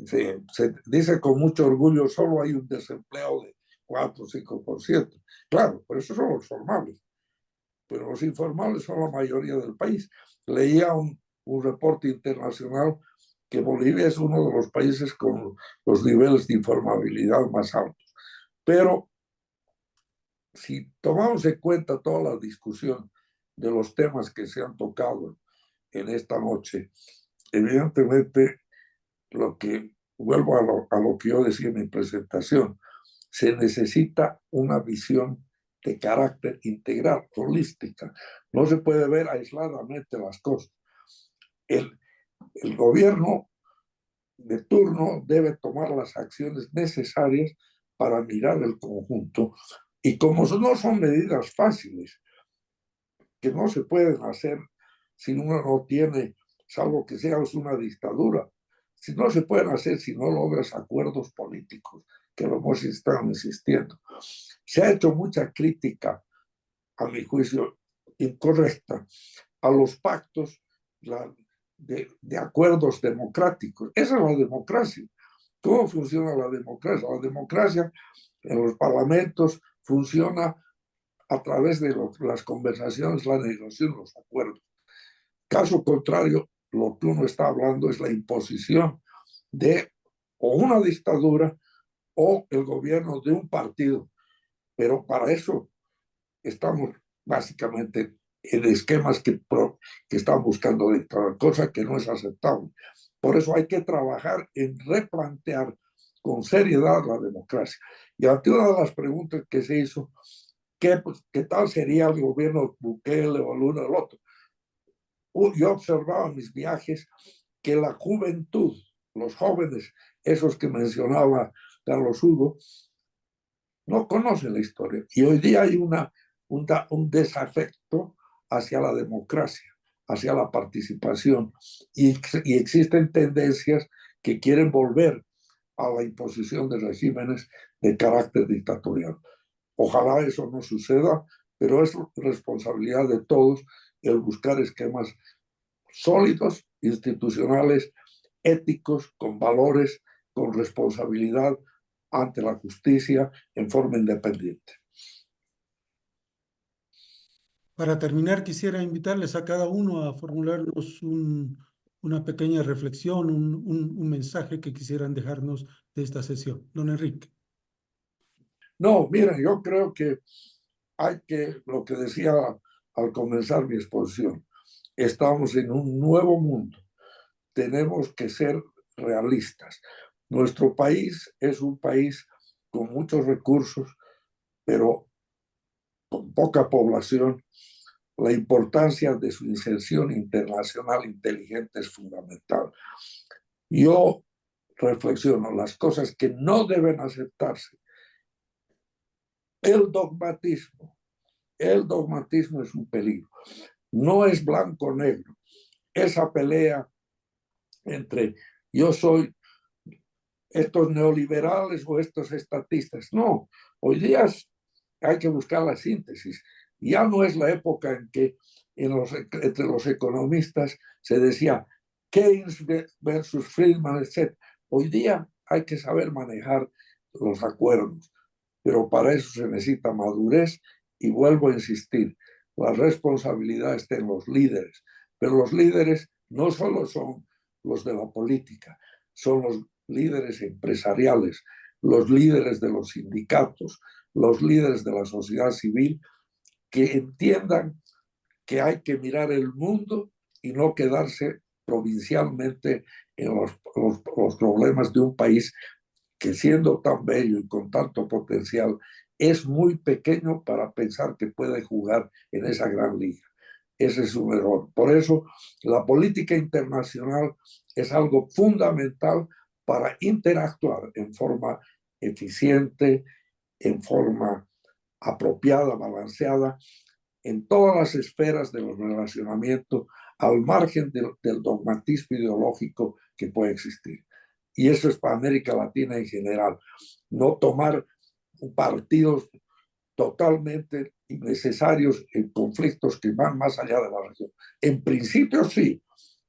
S4: se dice con mucho orgullo, solo hay un desempleo de 4 o 5%. Claro, pero esos son los formales, pero los informales son la mayoría del país. Leía un reporte internacional que Bolivia es uno de los países con los niveles de informabilidad más altos. Pero si tomamos en cuenta toda la discusión de los temas que se han tocado en esta noche, evidentemente vuelvo a lo que yo decía en mi presentación, se necesita una visión de carácter integral, holística. No se puede ver aisladamente las cosas. El gobierno de turno debe tomar las acciones necesarias para mirar el conjunto, y como no son medidas fáciles, que no se pueden hacer si uno no tiene, salvo que seas una dictadura, si no se pueden hacer si no logras acuerdos políticos, que lo hemos estado insistiendo. Se ha hecho mucha crítica, a mi juicio incorrecta, a los pactos de acuerdos democráticos. Esa es la democracia. ¿Cómo funciona la democracia? La democracia en los parlamentos funciona a través de las conversaciones, la negociación, los acuerdos. Caso contrario, lo que uno está hablando es la imposición de o una dictadura o el gobierno de un partido. Pero para eso estamos básicamente en esquemas que están buscando dictadura, cosa que no es aceptable. Por eso hay que trabajar en replantear con seriedad la democracia. Y ante una de las preguntas que se hizo, ¿qué tal sería el gobierno Bukele o el uno o el otro? Yo observaba en mis viajes que la juventud, los jóvenes, esos que mencionaba Carlos Hugo, no conocen la historia. Y hoy día hay un desafecto hacia la democracia, hacia la participación. Y existen tendencias que quieren volver a la imposición de regímenes de carácter dictatorial. Ojalá eso no suceda, pero es responsabilidad de todos el buscar esquemas sólidos, institucionales, éticos, con valores, con responsabilidad ante la justicia en forma independiente.
S3: Para terminar, quisiera invitarles a cada uno a formularnos una pequeña reflexión, un mensaje que quisieran dejarnos de esta sesión. Don Enrique.
S4: No, miren, yo creo que lo que decía al comenzar mi exposición, estamos en un nuevo mundo. Tenemos que ser realistas. Nuestro país es un país con muchos recursos, pero con poca población. La importancia de su inserción internacional inteligente es fundamental. Yo reflexiono las cosas que no deben aceptarse. El dogmatismo es un peligro. No es blanco-negro. Esa pelea entre yo soy estos neoliberales o estos estatistas. No, hoy día hay que buscar la síntesis. Ya no es la época en que entre los economistas se decía Keynes versus Friedman, etc. Hoy día hay que saber manejar los acuerdos, pero para eso se necesita madurez, y vuelvo a insistir, la responsabilidad está en los líderes, pero los líderes no solo son los de la política, son los líderes empresariales, los líderes de los sindicatos, los líderes de la sociedad civil, que entiendan que hay que mirar el mundo y no quedarse provincialmente en los problemas de un país que, siendo tan bello y con tanto potencial, es muy pequeño para pensar que puede jugar en esa gran liga. Ese es un error. Por eso la política internacional es algo fundamental para interactuar en forma eficiente, en forma apropiada, balanceada, en todas las esferas de los relacionamientos, al margen del dogmatismo ideológico que puede existir. Y eso es para América Latina en general. No tomar partidos totalmente innecesarios en conflictos que van más allá de la región. En principio sí,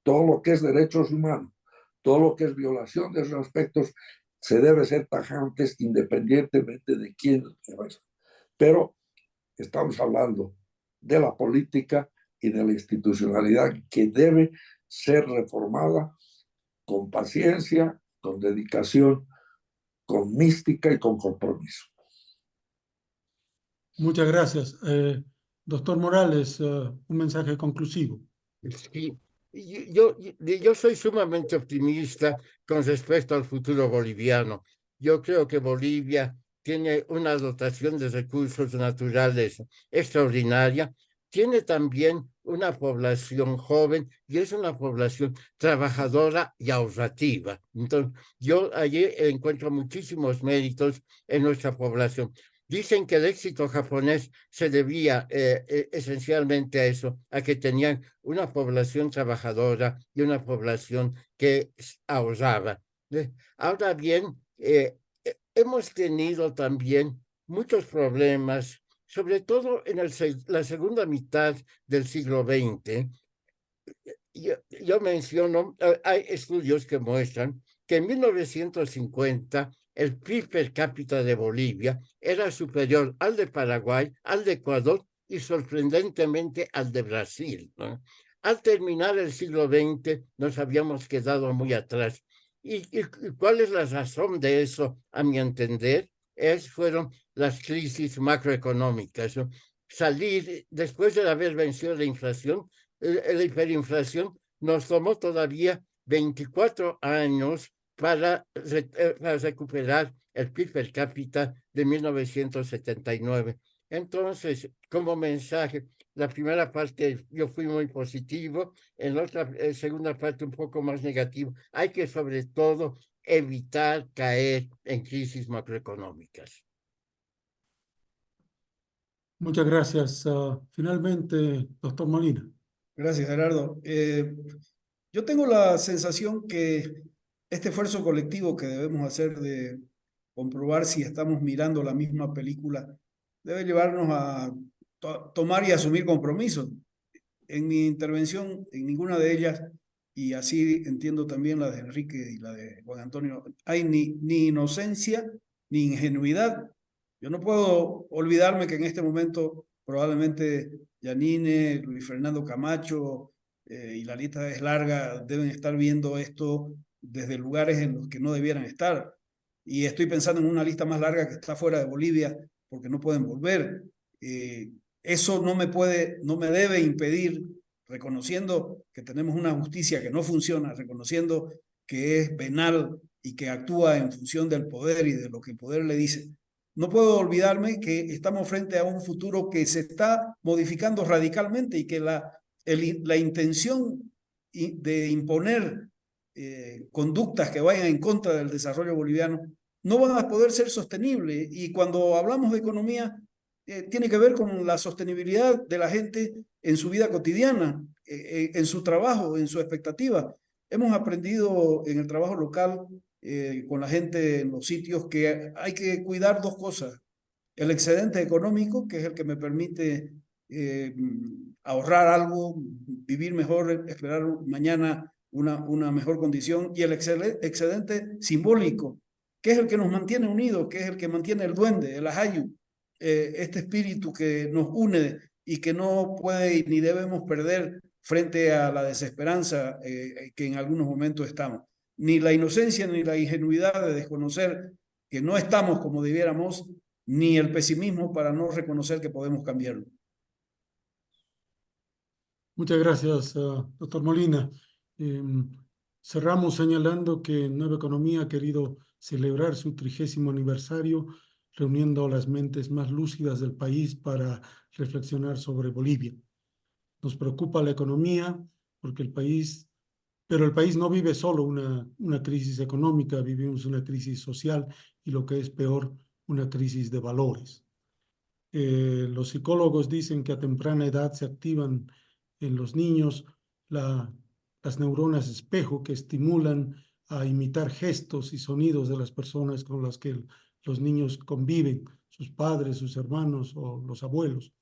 S4: todo lo que es derechos humanos, todo lo que es violación de esos aspectos, se debe ser tajantes independientemente de quién. Pero estamos hablando de la política y de la institucionalidad que debe ser reformada con paciencia, con dedicación, con mística y con compromiso.
S3: Muchas gracias. Doctor Morales, un mensaje conclusivo.
S5: Sí, yo soy sumamente optimista con respecto al futuro boliviano. Yo creo que Bolivia tiene una dotación de recursos naturales extraordinaria, tiene también una población joven y es una población trabajadora y ahorrativa. Entonces, yo allí encuentro muchísimos méritos en nuestra población. Dicen que el éxito japonés se debía esencialmente a eso, a que tenían una población trabajadora y una población que ahorraba. Ahora bien, hemos tenido también muchos problemas, sobre todo en la segunda mitad del siglo XX. Yo menciono, hay estudios que muestran que en 1950 el PIB per cápita de Bolivia era superior al de Paraguay, al de Ecuador y sorprendentemente al de Brasil, ¿no? Al terminar el siglo XX nos habíamos quedado muy atrás. ¿Y cuál es la razón de eso, a mi entender? Fueron las crisis macroeconómicas, ¿no? Salir, después de haber vencido la inflación, la hiperinflación, nos tomó todavía 24 años para recuperar el PIB per cápita de 1979. Entonces, como mensaje, la primera parte yo fui muy positivo, en la otra segunda parte un poco más negativo. Hay que sobre todo evitar caer en crisis macroeconómicas.
S3: Muchas gracias. Finalmente, doctor Molina.
S6: Gracias, Gerardo. Yo tengo la sensación que este esfuerzo colectivo que debemos hacer de comprobar si estamos mirando la misma película debe llevarnos a tomar y asumir compromisos. En mi intervención, en ninguna de ellas, y así entiendo también la de Enrique y la de Juan Antonio, hay ni inocencia ni ingenuidad. Yo no puedo olvidarme que en este momento probablemente Yanine, Luis Fernando Camacho y la lista es larga, deben estar viendo esto desde lugares en los que no debieran estar. Y estoy pensando en una lista más larga que está fuera de Bolivia porque no pueden volver. Eso no me debe impedir, reconociendo que tenemos una justicia que no funciona, reconociendo que es penal y que actúa en función del poder y de lo que el poder le dice. No puedo olvidarme que estamos frente a un futuro que se está modificando radicalmente y que la intención de imponer conductas que vayan en contra del desarrollo boliviano no van a poder ser sostenibles. Y cuando hablamos de economía, tiene que ver con la sostenibilidad de la gente en su vida cotidiana, en su trabajo, en su expectativa. Hemos aprendido en el trabajo local con la gente en los sitios que hay que cuidar dos cosas. El excedente económico, que es el que me permite ahorrar algo, vivir mejor, esperar mañana una mejor condición, y el excedente simbólico, que es el que nos mantiene unidos, que es el que mantiene el duende, el ajayu, este espíritu que nos une y que no puede ni debemos perder frente a la desesperanza que en algunos momentos estamos. Ni la inocencia ni la ingenuidad de desconocer que no estamos como debiéramos, ni el pesimismo para no reconocer que podemos cambiarlo.
S3: Muchas gracias, doctor Molina. Cerramos señalando que Nueva Economía ha querido celebrar su 30º aniversario, reuniendo a las mentes más lúcidas del país para reflexionar sobre Bolivia. Nos preocupa la economía porque pero el país no vive solo una crisis económica, vivimos una crisis social y, lo que es peor, una crisis de valores. Los psicólogos dicen que a temprana edad se activan en los niños las neuronas espejo que estimulan a imitar gestos y sonidos de las personas con las que los niños conviven, sus padres, sus hermanos o los abuelos.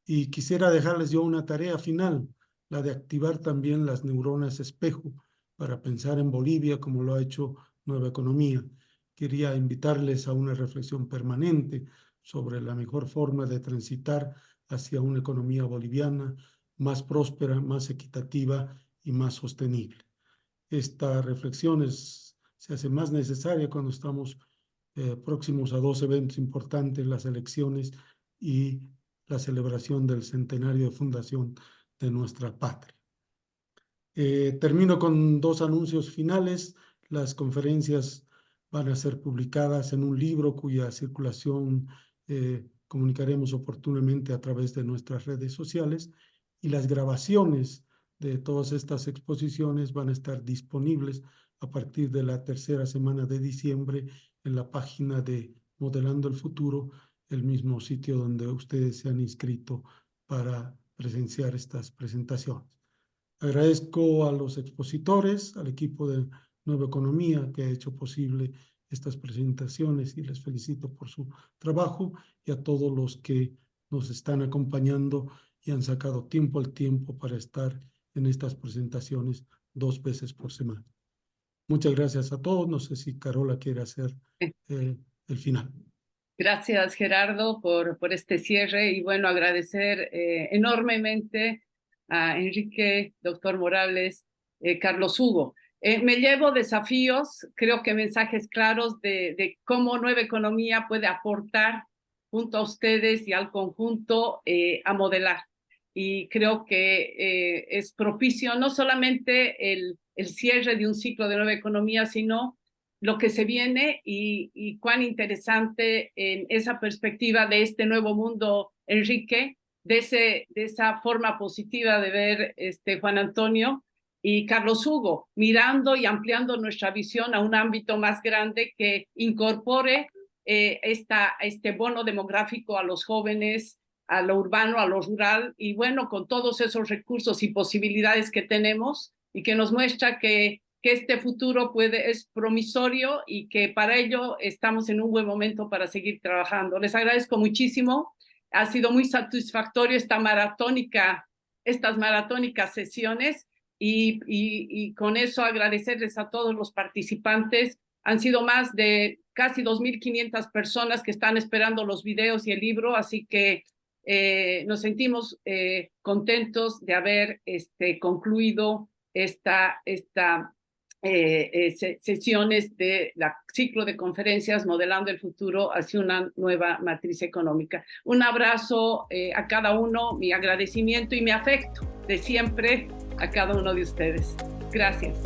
S3: Y quisiera dejarles yo una tarea final. la de activar también las neuronas espejo para pensar en Bolivia como lo ha hecho Nueva Economía. Quería invitarles a una reflexión permanente sobre la mejor forma de transitar hacia una economía boliviana más próspera, más equitativa y más sostenible. Esta reflexión se hace más necesaria cuando estamos próximos a dos eventos importantes, las elecciones y la celebración del centenario de fundación de nuestra patria. Termino con dos anuncios finales. Las conferencias van a ser publicadas en un libro cuya circulación comunicaremos oportunamente a través de nuestras redes sociales, y las grabaciones de todas estas exposiciones van a estar disponibles a partir de la tercera semana de diciembre en la página de Modelando el Futuro, el mismo sitio donde ustedes se han inscrito para presenciar estas presentaciones. Agradezco a los expositores, al equipo de Nueva Economía que ha hecho posible estas presentaciones y les felicito por su trabajo, y a todos los que nos están acompañando y han sacado tiempo al tiempo para estar en estas presentaciones 2 veces por semana. Muchas gracias a todos. No sé si Carola quiere hacer el final.
S2: Gracias, Gerardo, por este cierre, y bueno, agradecer enormemente a Enrique, doctor Morales, Carlos Hugo. Me llevo desafíos, creo que mensajes claros de cómo Nueva Economía puede aportar junto a ustedes y al conjunto a modelar. Y creo que es propicio no solamente el cierre de un ciclo de Nueva Economía, sino lo que se viene y cuán interesante en esa perspectiva de este nuevo mundo, Enrique, de esa forma positiva de ver Juan Antonio y Carlos Hugo, mirando y ampliando nuestra visión a un ámbito más grande que incorpore este bono demográfico a los jóvenes, a lo urbano, a lo rural, y bueno, con todos esos recursos y posibilidades que tenemos, y que nos muestra que este futuro es promisorio y que para ello estamos en un buen momento para seguir trabajando. Les agradezco muchísimo. Ha sido muy satisfactorio estas maratónicas sesiones, y con eso agradecerles a todos los participantes. Han sido más de casi 2.500 personas que están esperando los videos y el libro, así que nos sentimos contentos de haber concluido sesiones de la ciclo de conferencias Modelando el Futuro hacia una nueva matriz económica. Un abrazo a cada uno, mi agradecimiento y mi afecto de siempre a cada uno de ustedes. Gracias.